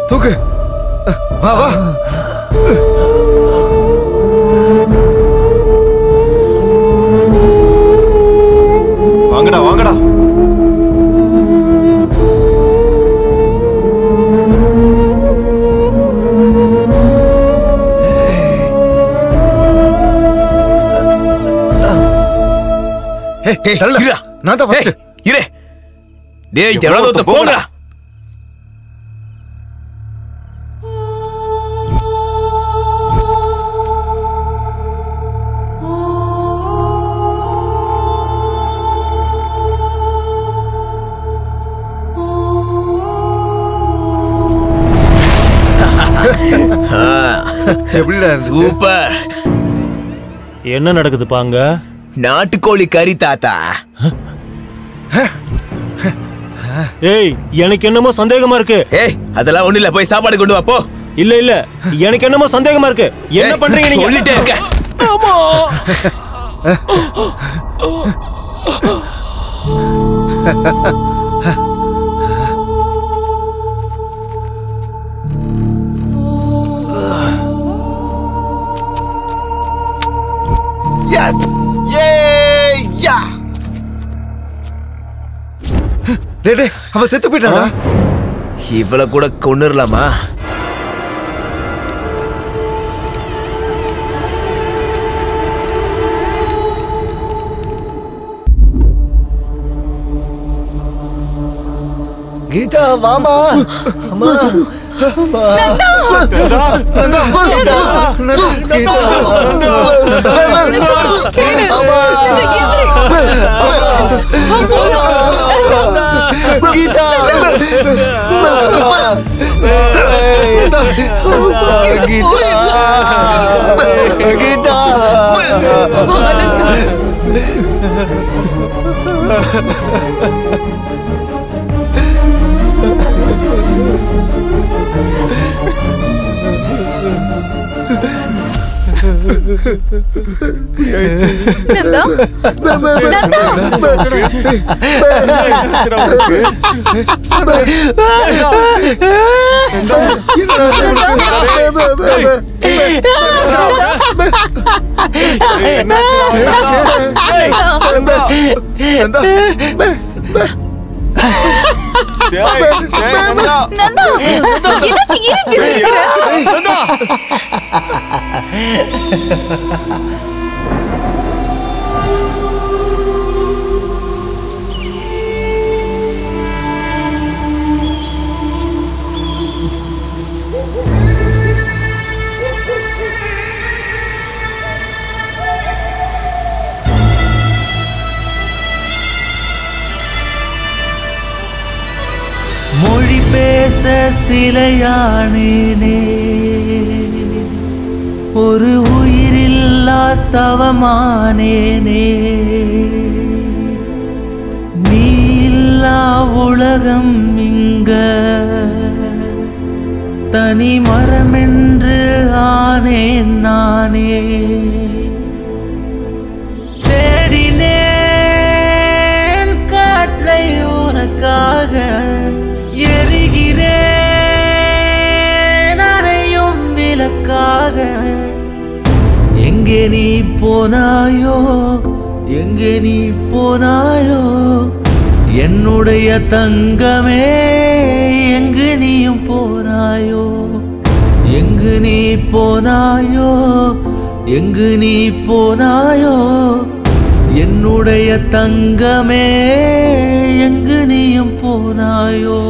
Speaker 7: தூக்கு வா வா
Speaker 5: வாங்கடா வாங்கடா
Speaker 7: நான் தான் ஃபர்ஸ்ட்
Speaker 10: இரு டேய் எவ்வளவு போங்கடா
Speaker 3: சூப்பர். என்ன நடக்குதுப்பா அங்க?
Speaker 10: நாட்டுக்கோழி கறி தாத்தா.
Speaker 3: ஏய் எனக்கு என்னமோ சந்தேகமா இருக்கு.
Speaker 10: ஏய் அதெல்லாம் ஒண்ணு இல்ல, போய் சாப்பாடு கொண்டு வா போ.
Speaker 3: இல்ல இல்ல எனக்கு என்னமோ சந்தேகமா இருக்கு. என்ன பண்றீங்க நீங்க?
Speaker 10: சொல்லிட்டே இருக்க.
Speaker 3: ஆமா.
Speaker 7: Yes! Yay! Yeah! டேய் அவ செத்து போயிட்டானா?
Speaker 10: இவள கூட கொன்னுறலாமா?
Speaker 7: கீதா வாமா. அம்மா.
Speaker 17: மொழி பேச சிலையானேனே, ஒரு உயிரில்லா சவமானேனே, உலகம் இங்க தனி மரமென்று ஆனேன் நானே தேடினேன் காற்றை உனக்காக எரிகிறேன் அறையும் விளக்காக எங்கே நீ போனாயோ எங்கே நீ போனாயோ என்னுடைய தங்கமே எங்கு நீயும் போனாயோ எங்கு நீ போனாயோ எங்கு நீ போனாயோ என்னுடைய தங்கமே எங்கு நீயும் போனாயோ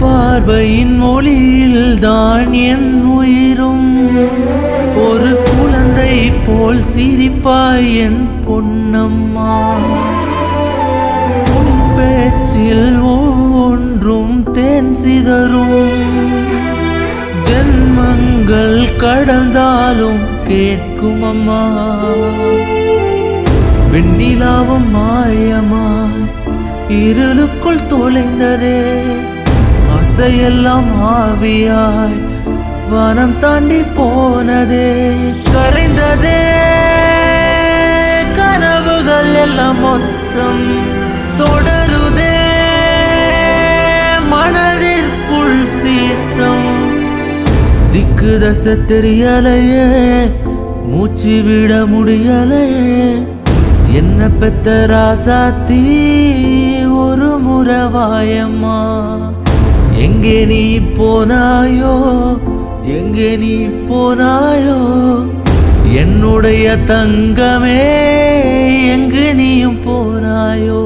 Speaker 17: பார்வையின் மொழியில் தான் என் உயிரும் ஒரு குழந்தை போல் சிரிப்பாய் என் பொன்னம்மா உன் பேச்சில் ஒவ்வொன்றும் தேன் சிதறும் ஜென்மங்கள் கடந்தாலும் கேட்கும் அம்மா வெண்ணிலாவும் மாயமாய் இருளுக்குள் தொலைந்ததே ஆசையெல்லாம் ஆவியாய் வனம் தாண்டி போனதே கரைந்ததே கனவுகள் எல்லாம் மொத்தம் தொடருதே மனதிற்குள் சீற்றம் திக்கு தசை தெரியலையே மூச்சு விட முடியலையே என்ன பெத்த ராசாத்தி ஒரு முறவாயம்மா எங்கே நீ போனாயோ எங்கே நீ போனாயோ என்னுடைய தங்கமே எங்கு நீயும் போனாயோ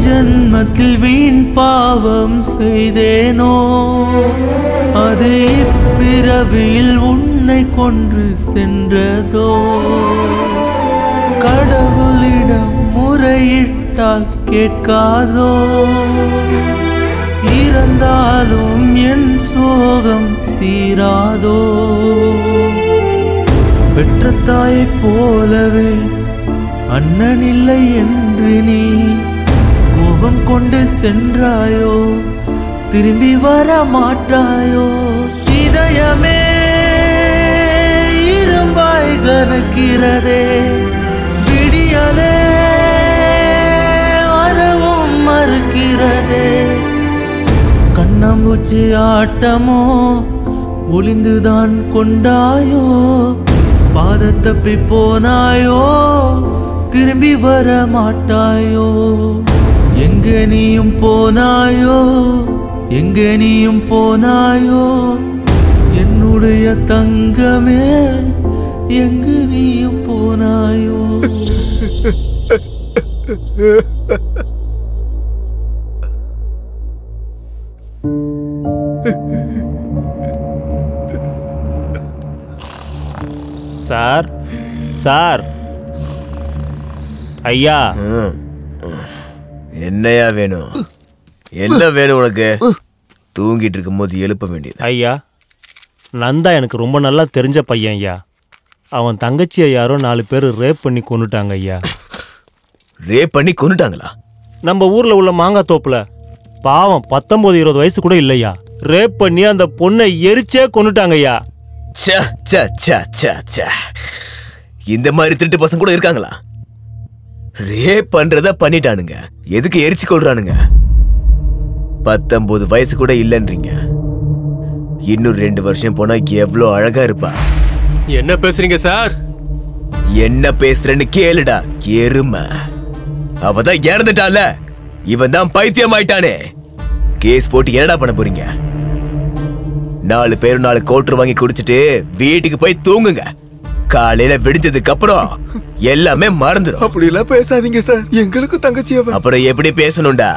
Speaker 17: ஜென்மத்தில் வீண் பாவம் செய்தேனோ அது இப்பிறவியில் உன்னை கொன்று சென்றதோ கடவுளிடம் முறையிட்டால் கேட்காதோ இறந்தாலும் என் சோகம் தீராதோ பெற்ற தாயைப் போலவே அண்ணன் இல்லை என்று நீ கோபம் கொண்டு சென்றாயோ திரும்பி வர மாட்டாயோ இதயமே இரும்பாய் கனக்கிறதே விடியலே வரவும் மறுக்கிறதே கண்ணாம்பூச்சி ஆட்டமோ ஒளிந்துதான் கொண்டாயோ பாத தப்பி போனாயோ திரும்பி வர மாட்டாயோ எங்கே நீயும் போனாயோ எங்கே நீயும் போனாயோ என்னுடைய தங்கமே எங்கு நீயும் போனாயோ
Speaker 3: சார் சார் ஐயா
Speaker 10: என்னையா வேணும் என்ன வேணும் உனக்கு தூங்கிட்டு இருக்கும் போது எழுப்ப வேண்டியது
Speaker 3: ஐயா நந்தா எனக்கு ரொம்ப நல்லா தெரிஞ்ச பையன் ஐயா அவன் தங்கச்சியை யாரோ 4 பேர் ரேப் பண்ணி கொன்னுட்டாங்க ஐயா
Speaker 10: ரேப் பண்ணி கொன்னுட்டாங்களா
Speaker 3: நம்ம ஊர்ல உள்ள மாங்காய் தோப்புல பாவம் 19-20 வயசு கூட இல்லையா ரேப் பண்ணி அந்த பொண்ணை எரிச்சே கொன்னுட்டாங்க ஐயா
Speaker 10: இந்த மாதிரி திருட்டு பசங்க கூட இருக்காங்களா? ரேப் பண்றத பண்ணிட்டானுங்க, எதுக்கு எரிச்சு கொள்றானுங்க? 19 வயசு கூட இல்லன்றீங்க. இன்னும் 2 வருஷம் போனா எவ்வளவு அழகா இருப்பா.
Speaker 14: என்ன பேசுறீங்க சார்?
Speaker 10: என்ன பேசுறேன்னு கேளுடா எருமை. அவதான் இறந்துட்டால, இவன் தான் பைத்தியம் ஆயிட்டானே. கேஸ் போட்டு என்னடா பண்ண போறீங்க? 4 பேரும் 4 கோட்டர் வாங்கி குடிச்சிட்டு வீட்டுக்கு போய் தூங்குங்க. காலையில விடிஞ்சதுக்கு அப்புறம் எல்லாமே மறந்துடும்.
Speaker 11: அப்படி எல்லாம் பேசாதீங்க சார், எங்களுக்கு தங்கச்சி.
Speaker 10: அப்புறம் எப்படி பேசணும்டா?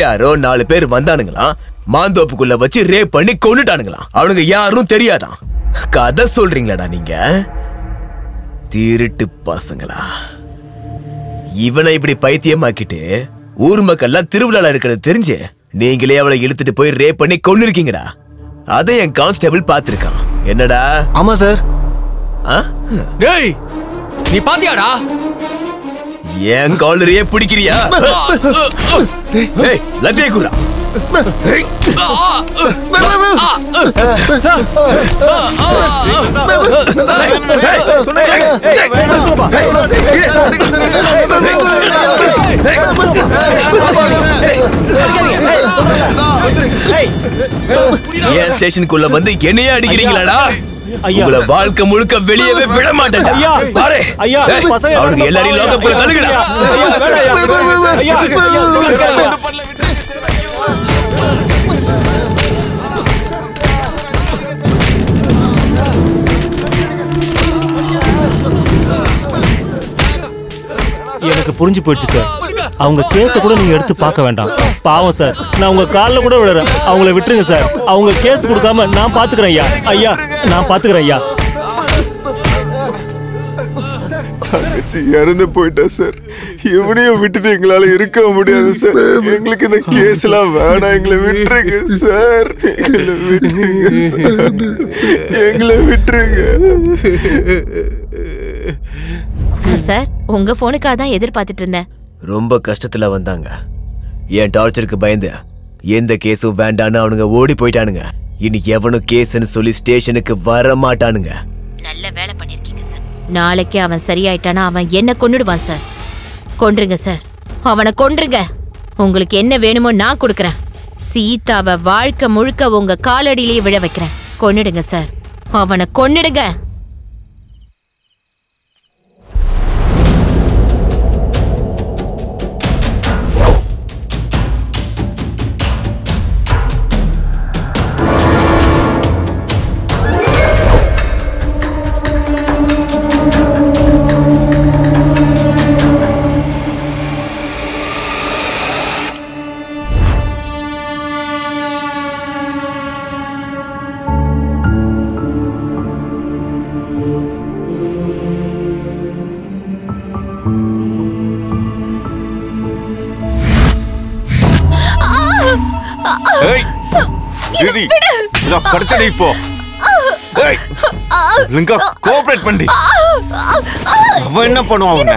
Speaker 10: யாரோ 4 பேர் வந்தானுங்களாம், மாந்தோப்புக்குள்ள வச்சு ரேப் பண்ணி கொன்னுட்டானுங்களாம். அவனுங்க யாரும் தெரியாதான். கதை சொல்றீங்களாடா நீங்க? திருட்டு பசங்களா. இவனை இப்படி பைத்தியமாக்கிட்டு ஊர் மக்கள்லாம் திருவிழால இருக்கிறது தெரிஞ்சு நீங்களே அவளை இழுத்துட்டு போய் ரேப் பண்ணி கொன்னிருக்கீங்கடா. அதை என் கான்ஸ்டபிள் பாத்திருக்கான். என்னடா?
Speaker 7: ஆமா சார்.
Speaker 14: டேய், நீ பாத்தியாடா?
Speaker 10: என் காலரையே பிடிக்கிறியா? லத்தியை குறா. என் ஸ்டேஷனுக்குள்ள வந்து என்னையே அடிக்கிறீங்களாடா? உங்களை வாழ்க்கை முழுக்க வெளியவே விட மாட்டேன். அவனுக்கு எல்லாரையும் லோகப்புல தள்ளுங்கடா.
Speaker 3: எனக்கு புரிஞ்சு போயிடுச்சு சார். அவங்க கேஸ கூட நீங்க எடுத்து பார்க்க வேண்டாம். பாவம் சார், நான் உங்க காலில் கூட விடுறேன். அவங்கள விட்டுருங்க சார். அவங்க கேஸ் கொடுக்காம நான் பாத்துக்கிறேன் ஐயா. ஐயா, நான் பாத்துக்கிறேன் ஐயா.
Speaker 11: தங்கச்சி இறந்து போயிட்டா சார். இவனையும் விட்டுட்டு எங்களால இருக்க முடியாது சார். எங்களுக்கு இந்த கேஸ் எல்லாம் வேணாம். எங்களை விட்டுருங்க சார். எங்களை விட்டுருங்க சார். எங்களை விட்டுருங்க
Speaker 8: சார். உங்க போனுக்காக தான் எதிர்பார்த்துட்டு இருந்தேன்.
Speaker 10: ரொம்ப கஷ்டத்துல வந்தாங்க. என் டார்ச்சருக்கு பயந்து எந்த கேஸும் வேண்டான்னு அவனுங்க ஓடி போயிட்டானுங்க. இனி எவனும் கேஸ்ன்னு சொல்லி ஸ்டேஷனுக்கு வர மாட்டானுங்க.
Speaker 8: நல்ல வேலை பண்ணிருக்கீங்க சார். நாளைக்கு அவன் சரியாயிட்டானா அவன் என்ன கொன்னுடுவான் சார். கொன்றுங்க சார், அவனை கொன்றுங்க. உங்களுக்கு என்ன வேணுமோ நான் கொடுக்கறேன். சீதாவை வாழ்க்கை முழுக்க உங்க காலடியிலேயே விழ வைக்கிறேன். கொன்னுடுங்க சார், அவனை கொன்னுடுங்க.
Speaker 11: என்ன பண்ணுவான்?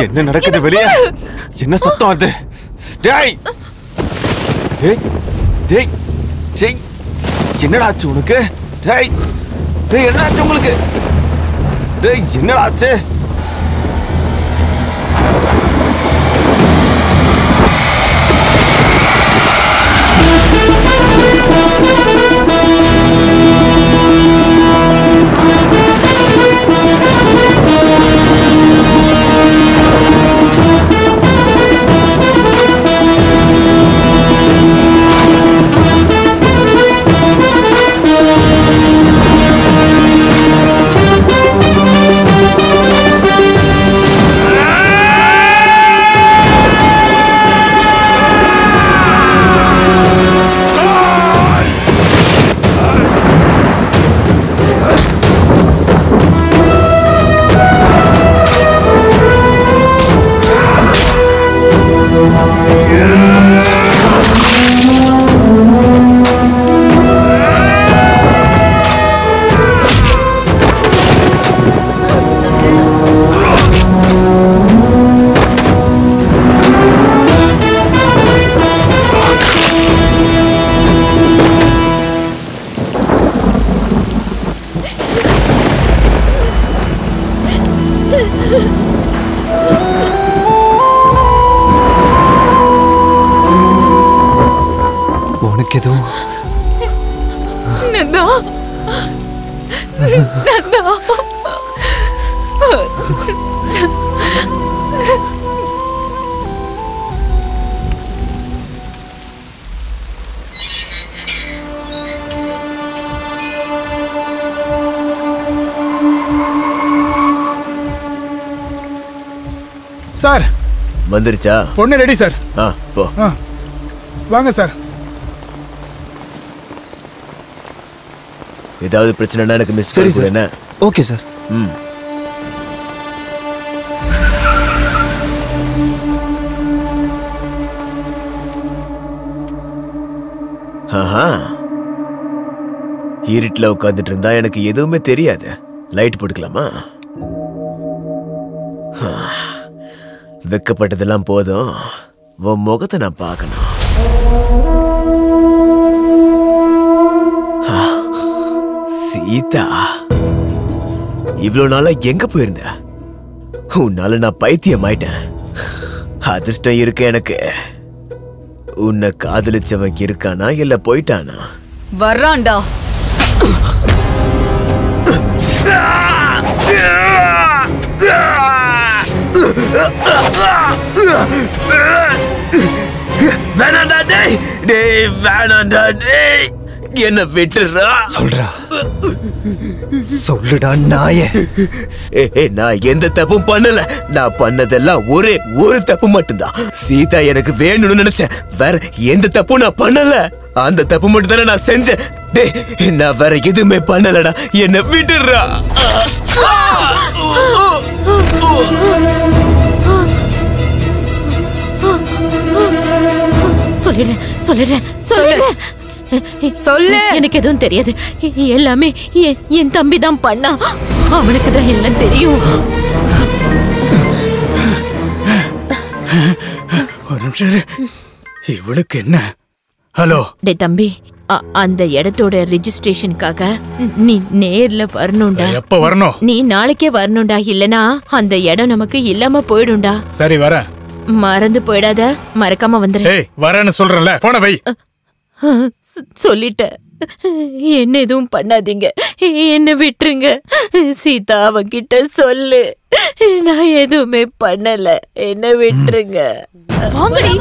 Speaker 11: என்ன நடக்குது வெளியே? என்ன சத்தம் அது? என்னடா ஆச்சு உனக்கு? என்ன ஆச்சு உங்களுக்கு? என்னடா ஆச்சு?
Speaker 7: உனக்கு எதுவும்
Speaker 4: நந்தா நந்தா
Speaker 9: சார்
Speaker 10: வந்துருச்சா?
Speaker 9: பொண்ணு ரெடி சார்.
Speaker 10: போ.
Speaker 9: வாங்க சார்.
Speaker 10: ஏதாவது பிரச்சனைனா எனக்கு மிஸ்
Speaker 7: சரி சார்.
Speaker 10: என்ன?
Speaker 7: Okay sir.
Speaker 10: ஆஹா, இருட்டில் உட்காந்துட்டு இருந்தா எனக்கு எதுவுமே தெரியாது. லைட் போட்டுக்கலாமா? வெக்கப்பட்டதெல்லாம் போதும், உன் முகத்தை நான் பார்க்கணும். சீதா, இவ்வளவு நாளா எங்க போயிருந்த? உன்னால நான் பைத்தியம் ஆயிட்டேன். அதிர்ஷ்டம் இருக்கு எனக்கு. உன்னை காதலிச்சவன் இருக்கானா இல்ல போயிட்டானா?
Speaker 4: வர்றான்டா.
Speaker 10: வேணாண்டா டேய், டேய் வேணாண்டா டேய், என்ன விட்டுறா.
Speaker 7: சொல்லுடா நாயே.
Speaker 10: நான் எந்த தப்பும் பண்ணல. நான் பண்ணதெல்லாம் ஒரே ஒரு தப்பு மட்டும்தான். சீதா எனக்கு வேணும்னு நினைச்சேன். வேற எந்த தப்பும் நான் பண்ணல. அந்த தப்பு மட்டும் தானே நான் செஞ்சேன். டேய், நான் வேற எதுவுமே பண்ணலடா, என்ன விட்டுறா.
Speaker 8: சொல்லிடுறேன் சொல்லிடுறேன் சொல்லிடுறேன். சொல்லு. எனக்கு எதுவும் தெரியாது. எல்லாமே என் தம்பி தான் பண்ணா. அவனுக்கு தான் எல்லாம் தெரியும்.
Speaker 9: ஒரு நிமிஷம். இவளுக்கு என்ன? ஹலோ
Speaker 8: டே தம்பி, அந்த இடத்தோட ரெஜிஸ்ட்ரேஷனுக்காக நீ நேர்ல வரணும்டா.
Speaker 9: எப்ப வரணும்?
Speaker 8: நீ நாளைக்கே வரணும்டா. இல்லனா அந்த இடம் நமக்கு இல்லாம போயிடும்டா.
Speaker 9: சரி வரேன்.
Speaker 8: மறந்து போயிடாத, மறக்காம வந்துரு.
Speaker 9: ஏய் வரேன்னு சொல்றேன்ல, போன வை.
Speaker 8: சொல்லிட்ட. என்ன எதுவும் பண்ணாதீங்க, என்ன விட்டுருங்க. சீதா அவன்கிட்ட சொல்லு, நான் எதுவுமே பண்ணல, என்ன விட்டுருங்க.
Speaker 13: வாங்கடி.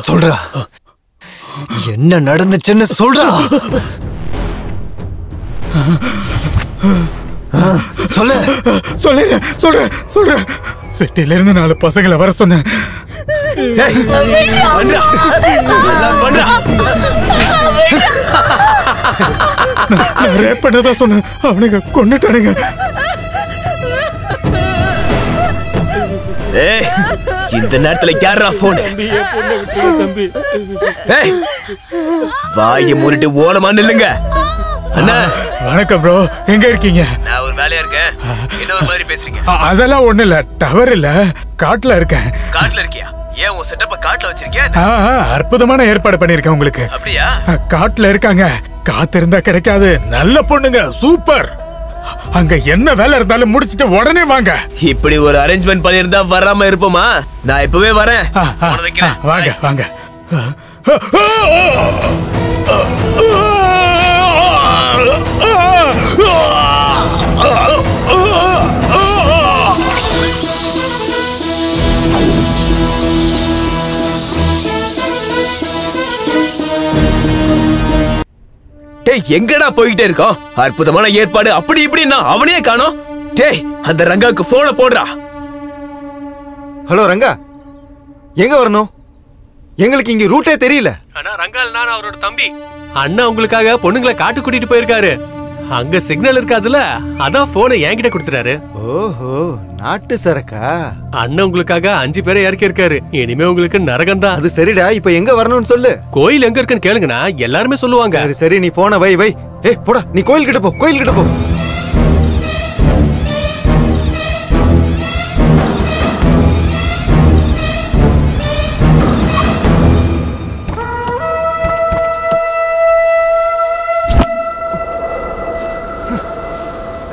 Speaker 7: சொல்றா, என்ன நடந்துச்சுன்னு சொல்றா. சொல்லு.
Speaker 9: சொல்லிடுறேன் சொல்றேன் சொல்றேன். சிட்டில இருந்து 4 பசங்களை வர சொன்னேன். நான் ரேப் பண்ணதா சொன்னேன். அவனுங்க கொன்னுட்டானுங்க.
Speaker 10: இந்த நேரத்துல யாரா போன்? வாயை மூடிட்டு ஓரமா நில்லுங்க. அண்ணா
Speaker 9: வணக்கம் ப்ரோ, எங்க இருக்கீங்க?
Speaker 10: நான் ஒரு வேலையா இருக்கேன். என்ன ஒரு மாதிரி பேசுறீங்க?
Speaker 9: அதெல்லாம் ஒண்ணு இல்ல, டவர் இல்ல, காட்டுல இருக்கேன்.
Speaker 10: காட்டுல இருக்கியா? ஏன் உன் செட்டப்ப காட்டுல வச்சிருக்கியா?
Speaker 9: அற்புதமான ஏற்பாடு பண்ணிருக்கேன் உங்களுக்கு.
Speaker 10: அப்படியா?
Speaker 9: காட்டுல இருக்காங்க. காத்து இருந்தா கிடைக்காது. நல்ல பொண்ணுங்க, சூப்பர். அங்க என்ன வேலை இருந்தாலும் முடிச்சிட்டு உடனே வாங்க.
Speaker 10: இப்படி ஒரு அரேஞ்ச்மெண்ட் பண்ணிருந்தா வராம இருப்போமா? நான் இப்பவே வரேன்.
Speaker 9: வாங்க வாங்க.
Speaker 10: டேய் எங்கடா போயிட்டே இருக்கோம்? அற்புதமான ஏற்பாடு அப்படி இப்படின்னா அவனையே காணோம். டேய் அந்த ரங்காவுக்கு போனை போடுறா.
Speaker 7: ஹலோ ரங்கா, எங்க வரணும்? எங்களுக்கு இங்க ரூட்டே தெரியல.
Speaker 14: ஆனா ரங்கால் நான் அவரோட தம்பி. அண்ணா உங்களுக்காக பொண்ணுங்களை காட்டு கூட்டிட்டு போயிருக்காரு. அங்க சிக்னல் இருக்காதுல, அதான் போனை என்கிட்ட கொடுத்துறாரு.
Speaker 7: ஓஹோ, நாட்டு சரக்கா?
Speaker 14: அண்ணன் உங்களுக்காக 5 பேரை இறக்கி இருக்காரு. இனிமே உங்களுக்கு நரகம் தான்.
Speaker 7: அது சரிடா, இப்ப எங்க வரணும்னு சொல்லு.
Speaker 14: கோயில் எங்க இருக்குன்னு கேளுங்கண்ணா, எல்லாருமே சொல்லுவாங்க.
Speaker 7: சரி சரி, நீ போன வை வை. ஏய் போடா, நீ கோயில் கிட்ட போ, கோயில் கிட்ட போ.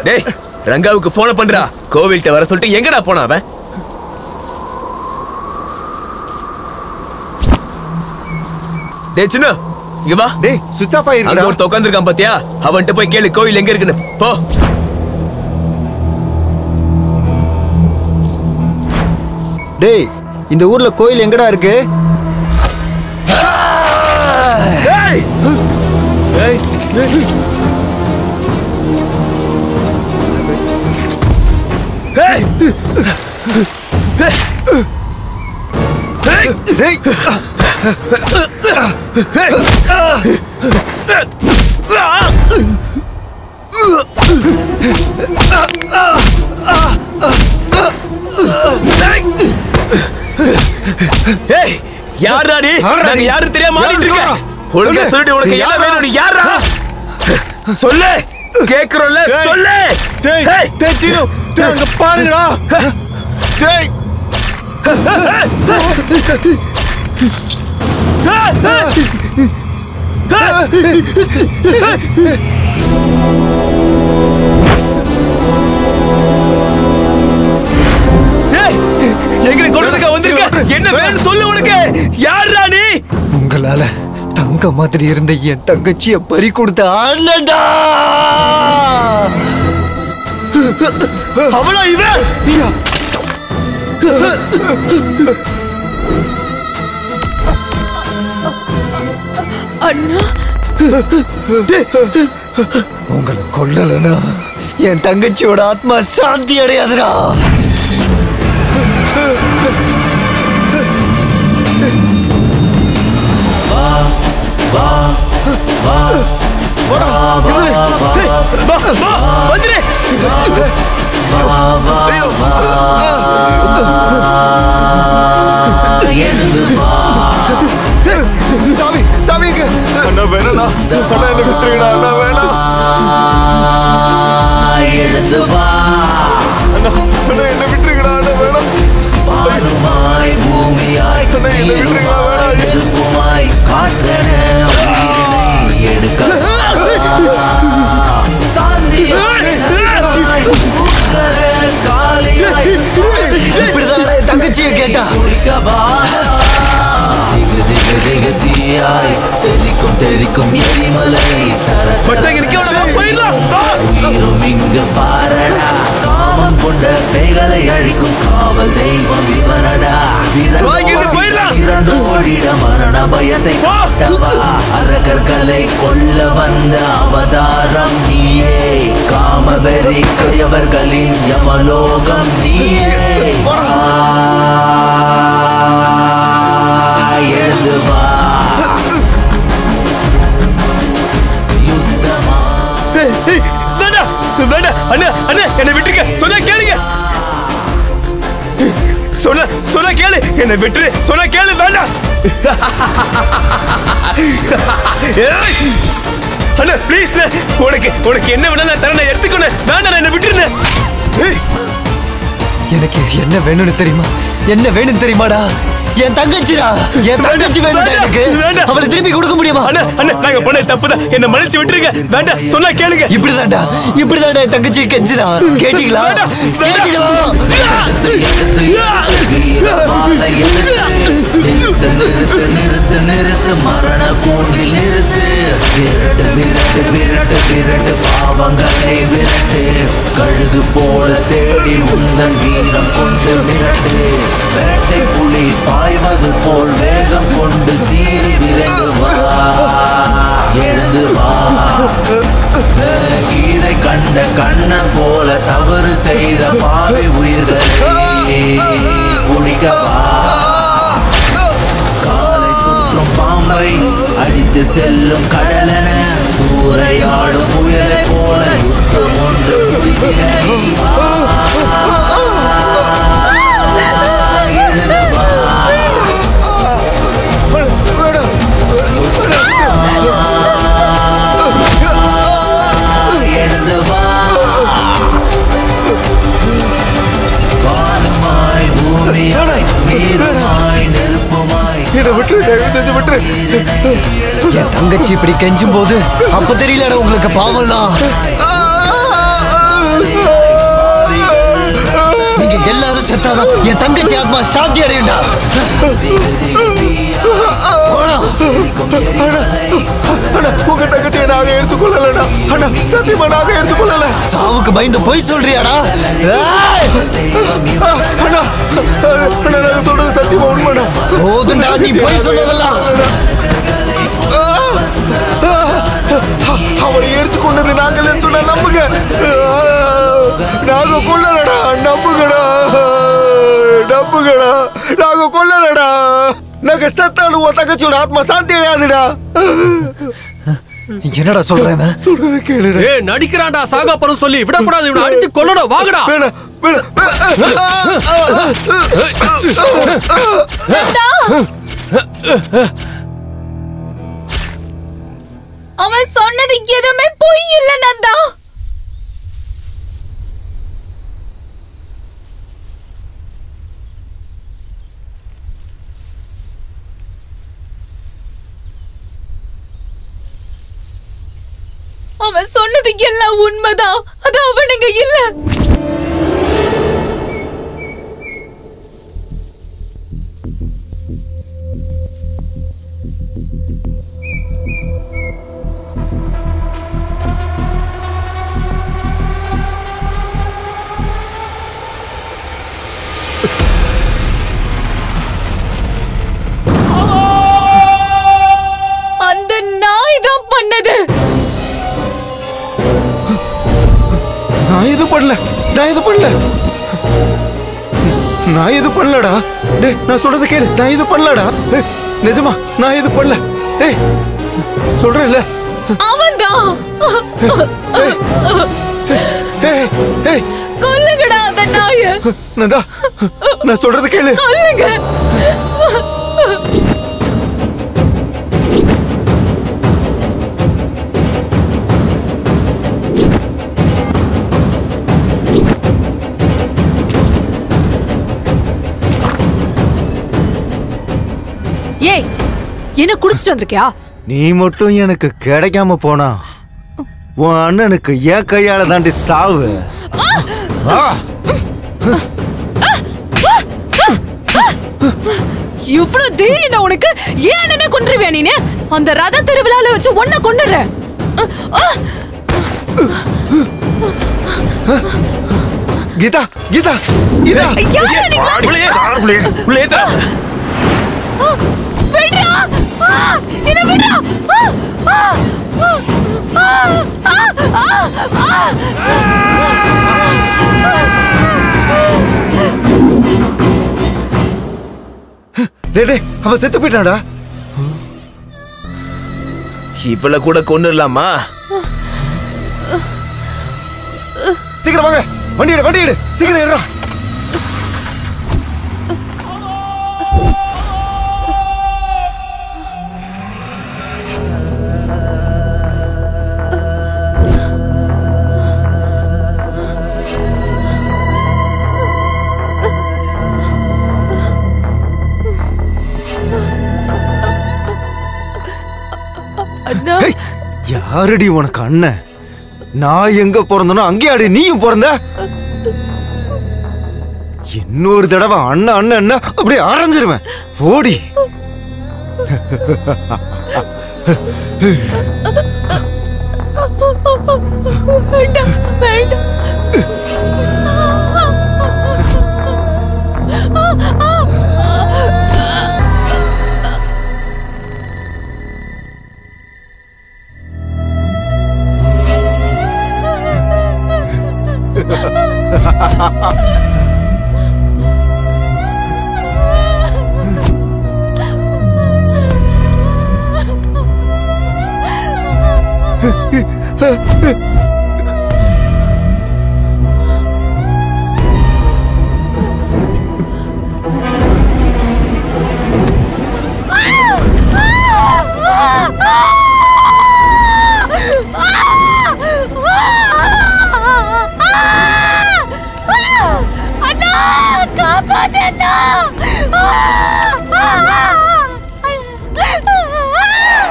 Speaker 10: டேய் ரங்காவுக்கு போன பண்றா. கோவில்கிட்ட வர சொல்லிட்டு எங்கடா போனா அவன்? டேய் சின்ன, இங்க வா.
Speaker 7: டேய் சுவிட்ச் ஆஃப் ஆயிருக்குடா.
Speaker 10: அங்க ஒருத்த உட்கார்ந்திருக்கான் பாத்தியா? அவன்கிட்ட போய் கேளு கோவில் எங்க இருக்குன்னு. போ.
Speaker 7: டேய் இந்த ஊர்ல கோயில் எங்கடா இருக்கு?
Speaker 10: டேய் டேய் Hey! Hey! Hey! Hey! யாரா நீ? நாங்க யாரும் தெரியாம மாட்டிட்டு இருக்க. ஒழுங்கா சொல்லிட்டு உனக்கு என்ன வேணும்? நீ யாரா? சொல்லு. கேக்குறோம்ல, சொல்லு.
Speaker 7: டேய் டேய் சீனு, டேய் அங்க பாருங்கடா.
Speaker 10: டேய் எங்களை கொண்டதுக்கா வந்திருக்க? என்ன வேணும் சொல்லு. உனக்கு யாரா நீ?
Speaker 7: உங்களால தங்க மாதிரி இருந்த என் தங்கச்சிய பறி கொடுத்த ஆளடா.
Speaker 10: அவளா இவன்?
Speaker 8: அண்ணா,
Speaker 7: உங்களை கொல்லலனா என் தங்கச்சியோட ஆத்மா சாந்தி அடையாதுடா.
Speaker 10: வந்துரு.
Speaker 7: சாமி சாமி
Speaker 11: அண்ணா வேணா, அண்ணா என்ன விட்டுருங்கடா. அண்ணா வேணாம்.
Speaker 17: எழுந்து வா.
Speaker 11: அண்ணா அண்ணா என்ன விட்டுருங்கடா. அண்ணா வேணாம்.
Speaker 17: வானுமாய் பூமியாய் நீருமாய் நெருப்புமாய் காற்றென உயிரினை எடுக்க சாந்தியாய் காலையாய்
Speaker 7: இப்படிதான் தங்கச்சியை கேட்டா.
Speaker 17: திகதியாய் தெரிக்கும் தெரிக்கும் எரிமலை உயிரும் இங்கு பாரடா. காமம் கொண்ட பேய்களை அழிக்கும் காவல் தெய்வம் இவனடா. இரண்டு ஓடிட மரண பயத்தை காட்டவா. அரக்கர்களை கொல்ல வந்த அவதாரம் நீயே. காமவெறி கையவர்களின் யமலோகம் நீயே. எழுந்து வா. யுத்தமா.
Speaker 10: வேண்டாம் வேண்டாம் அண்ணா அண்ணா என்னை விட்டுருங்க. சொன்னா கேளுங்க. சொன்னா கேளு. என்னை விட்டுரு. சொன்னா கேளு. வேண்டாம் அண்ணா ப்ளீஸ். உனக்கு என்ன வேணா நான் தரேன். எடுத்துக்கணும். வேண்டாம் என்னை விட்டுருந்தேன்.
Speaker 7: எனக்கு என்ன வேணும்னு தெரியுமா? என்ன வேணும் தெரியுமாடா? என் தங்கச்சிடா. என் தங்கச்சி வேணும்டா எனக்கு. அவளை திருப்பி கொடுக்க முடியுமா?
Speaker 10: அண்ணா அண்ணா நாங்க பண்ண தப்புதான். என்ன மன்னிச்சு விட்டுருங்க. வேண்டாம் சொன்னா கேளுங்க.
Speaker 7: இப்படிதான்டா என் தங்கச்சி கெஞ்சிடா. கேட்டீங்களா? கேட்டீங்களா?
Speaker 17: நிறுத்து நிறுத்து மரண கூண்டில் நிறுத்து. விரட்டு விரட்டு விரட்டு விரட்டு பாவங்களை விரட்டு. கழுகு போல தேடி உந்தன் வீரம் கொண்டு விரட்டு. வேட்டை புலி பாய்வது போல் வேகம் கொண்டு சீறி விரைந்து வா. எழுந்து வா. இதை கண்ட கண்ணன் போல தவறு செய்த பாவை உயிர்களை குடிக்கவா காலை சுற்றும் பாம்பை அடித்து செல்லும் கடலென சூறையாடும் புயலை போல யுத்தம் ஒன்று
Speaker 7: என் தங்கச்சி இப்படி கெஞ்சும் போது அப்ப தெரியல உங்களுக்கு பாவம்லாம். நீங்க எல்லாரும் செத்தாதான் என் தங்கச்சி ஆத்மா சாந்தி அடையண்டா.
Speaker 11: உங்க தங்கச்சியை நாங்க எடுத்துக்கொள்ளலடா. அண்ணா சத்தியமா நாங்க எடுத்துக்கொள்ளல.
Speaker 7: சாவுக்கு பயந்து போய் சொல்றியாடா?
Speaker 11: அண்ணா அண்ணா நாங்க சொல்றது சத்தியமா உண்மைடா.
Speaker 7: போதுண்டா நீ போய் சொன்னதெல்லாம்.
Speaker 11: அவளை எடுத்து கொண்டது நாங்கள் சொன்ன நம்புங்க. நாங்க கொள்ளலடா. நம்புங்கடா நம்புங்கடா. நாங்க கொள்ளலடா. நாங்க செத்தாலும் உன் தங்கச்சியோட ஆத்மா சாந்தி அடையாதுடா.
Speaker 7: என்னடா சொல்றேன்?
Speaker 11: சொல்றது கேளுடா.
Speaker 14: ஏய் நடிக்கிறான்டா சாகா பரம் சொல்லி விடக்கூடாது. இவனை அடிச்சு கொல்லணும். வாங்கடா.
Speaker 4: அவன் சொன்னது எதுவுமே பொய் இல்ல நந்தா. அவன் சொன்னது எல்லாம் உண்மைதான். அது அவனுங்க இல்ல. அந்த நாய் தான் பண்ணது.
Speaker 11: நான் எது பண்ணல. நான் எது பண்ணல. நான் எது பண்ணலடா. டேய் நான் சொல்றது கேளு. நான் எது பண்ணலடா. நிஜமா நான் எது பண்ணல. டேய் சொல்றேன்ல.
Speaker 4: அவன்தான். கொல்லுங்கடா அந்த நாயை.
Speaker 11: நந்தா நான் சொல்றது கேளு.
Speaker 4: கொல்லுங்க.
Speaker 13: ஏய் என்ன குடிச்சிட்டு வந்திருக்கியா?
Speaker 7: நீ மட்டும் எனக்கு கிடைக்காம போனா உன் அண்ணனுக்கு என் கையால தாண்டி சாவு.
Speaker 13: இவ்வளவு தைரியம் உனக்கு? ஏன் அண்ணனை கொன்றுவியா நீனு? அந்த ரத திருவிழால வச்சு ஒன்ன கொன்னுற.
Speaker 11: கீதா கீதா கீதா
Speaker 18: விடுடா. என்ன விடுடா.
Speaker 11: டேய் அவன் செத்து போயிட்டான்டா.
Speaker 10: இவளை கூட கொன்னுடலாமா?
Speaker 11: சீக்கிரம் வாங்க. வண்டி எடு வண்டி எடு. சீக்கிரம் எடுறா. யாரடி உனக்கு அண்ணன்? நான் எங்க பிறந்தனோ அங்கே அடி நீயும் பிறந்த. இன்னொரு தடவை அண்ணன் அண்ணன் அண்ணன் அப்படியே அரைஞ்சிருவேன். ஓடி.
Speaker 18: வேண்டாம் வேண்டாம்.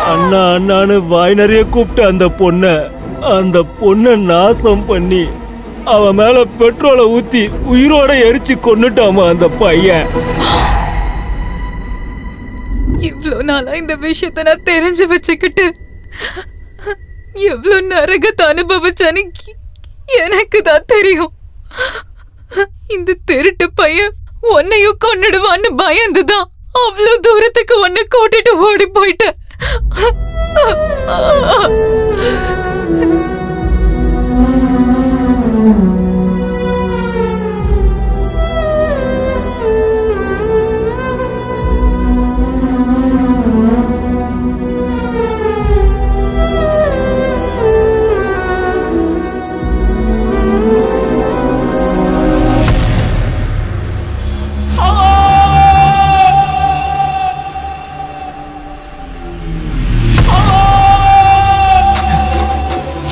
Speaker 3: அண்ணா அண்ணான்னு வாய் நிறைய கூப்பிட்ட அந்த பொண்ணை நாசம் பண்ணி அவன் மேல பெட்ரோலை ஊத்தி உயிரோட எரிச்சு கொன்னுட்டாமா அந்த பையன்.
Speaker 4: இவ்ளோ நாளா இந்த விஷயத்த நான் தெரிஞ்சு வச்சுக்கிட்டு எவ்வளவு நரகத்தை அனுபவிச்சான்னு எனக்கு தான் தெரியும். இந்த திருட்டு பையன் உன்னையும் கொன்னுடுவான்னு பயந்துதான் அவ்வளவு தூரத்துக்கு உன்னை கூட்டிட்டு ஓடி போயிட்டேன்.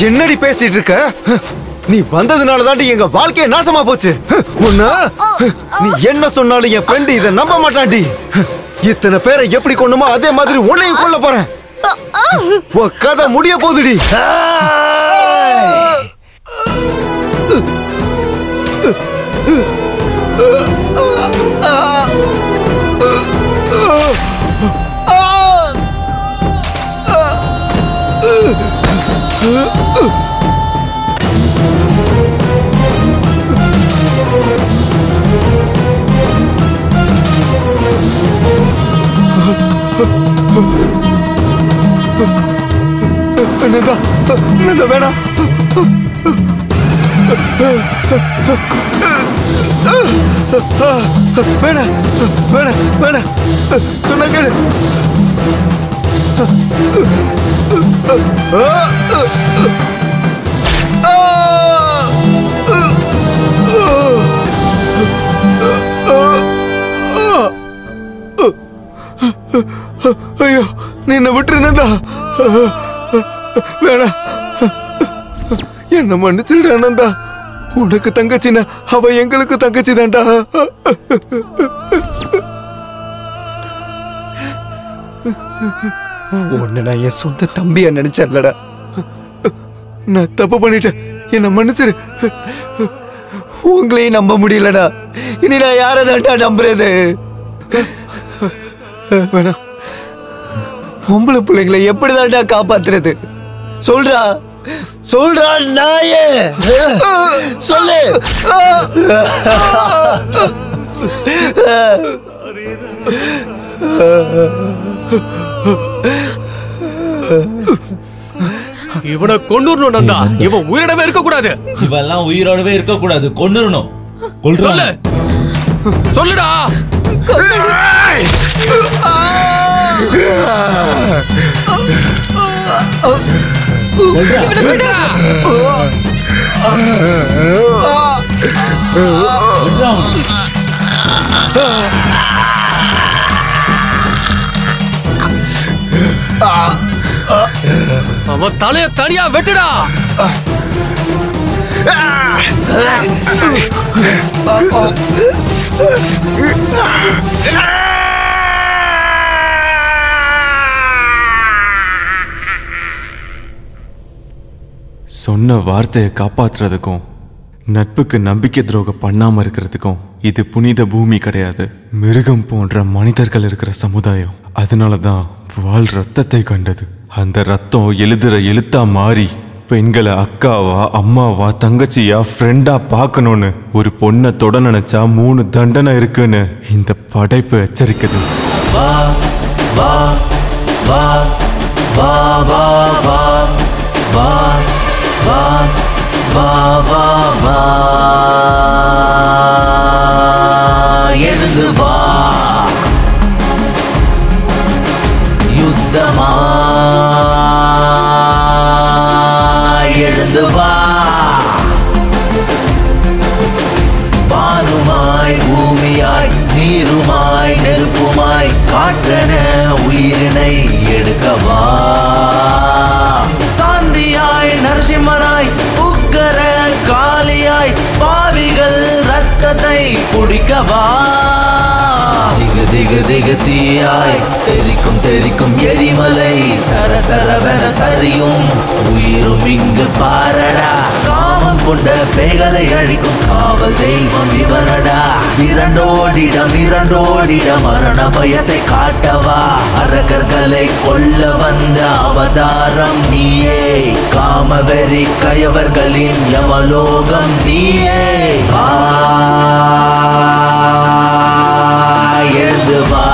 Speaker 7: என்னடி பேசிட்டு இருக்க? நீ வந்ததுனால தாண்டி எங்க வாழ்க்கைய நாசமா போச்சு. உன்ன நீ என்ன சொன்னாலும் என் ஃப்ரெண்ட் இதை நம்ப மாட்டான்டி. இத்தனை பேரை எப்படி கொண்டுமோ அதே மாதிரி உன்னையும் கொல்ல போறேன். உன் கதை முடிய போகுதுடி. வேணாம் சொன்ன கேளு. ஐயோ நீ என்ன விட்டுருந்தா வேணாம். என்ன மன்னிச்சிருடா அனந்தா. உனக்கு தங்கச்சினா அவ எங்களுக்கு தங்கச்சி தான்டா. உன்னை நான் என் சொந்த தம்பியா நினைச்சேன்லடா. நான் தப்பு பண்ணிட்டேன், என்ன மன்னிச்சிரு. உங்களையும் நம்ப முடியலடா. இனி நான் யாரை தான்டா நம்புறது? வேணாம். பொம்பளை பிள்ளைங்களை எப்படிதான்டா காப்பாத்துறது? சொல்றா சொல்றா நாயே, சொல்லு.
Speaker 14: இவனை கொண்டுறணும் நந்தா. இவன் உயிரோடவே இருக்க கூடாது.
Speaker 21: இவெல்லாம் உயிரோடவே இருக்க கூடாது, கொண்டுறணும்.
Speaker 14: சொல்லு சொல்லுடா. அவன் தலைய தனியா வெட்டுடா.
Speaker 5: சொன்ன வார்த்தையை காப்பாற்றுறதுக்கும் நட்புக்கு நம்பிக்கை துரோகம் பண்ணாம இருக்கிறதுக்கும் இது புனித பூமி கிடையாது, மிருகம் போன்ற மனிதர்கள் இருக்கிற சமுதாயம். அதனாலதான் வாள் ரத்தத்தை கண்டது. அந்த ரத்தம் எழுதுற எழுத்தா மாறி பெண்களை அக்காவா அம்மாவா தங்கச்சியா ஃப்ரெண்டா பார்க்கணும்னு ஒரு பொண்ணை தொட நினைச்சா 3 தண்டனை இருக்குன்னு இந்த படைப்பு எச்சரிக்குது.
Speaker 21: வா வா வா வா வா வா வா வா வா வா வா எழுந்து வா, யுத்தமா
Speaker 17: எடுக்கவா சாந்தியாய் நரசிம்மனாய் உக்கர காளியாய் பாவிகள் ரத்தத்தை குடிக்கவா திகு திகு திகு தீயாய் தெரிக்கும் தெரிக்கும் எரிமலை சரசரவென சரியும் உயிரும் இங்கு பாரடா காமம் கொண்ட பேய்களை அழிக்கும் காவல் தெய்வம் இவனடா இரண்டோடிட மரண பயத்தை காட்டவா அரக்கர்களை கொல்ல வந்த அவதாரம் நீயே காமவெறி கயவர்களின் யமலோகம் நீயே எழுந்து வா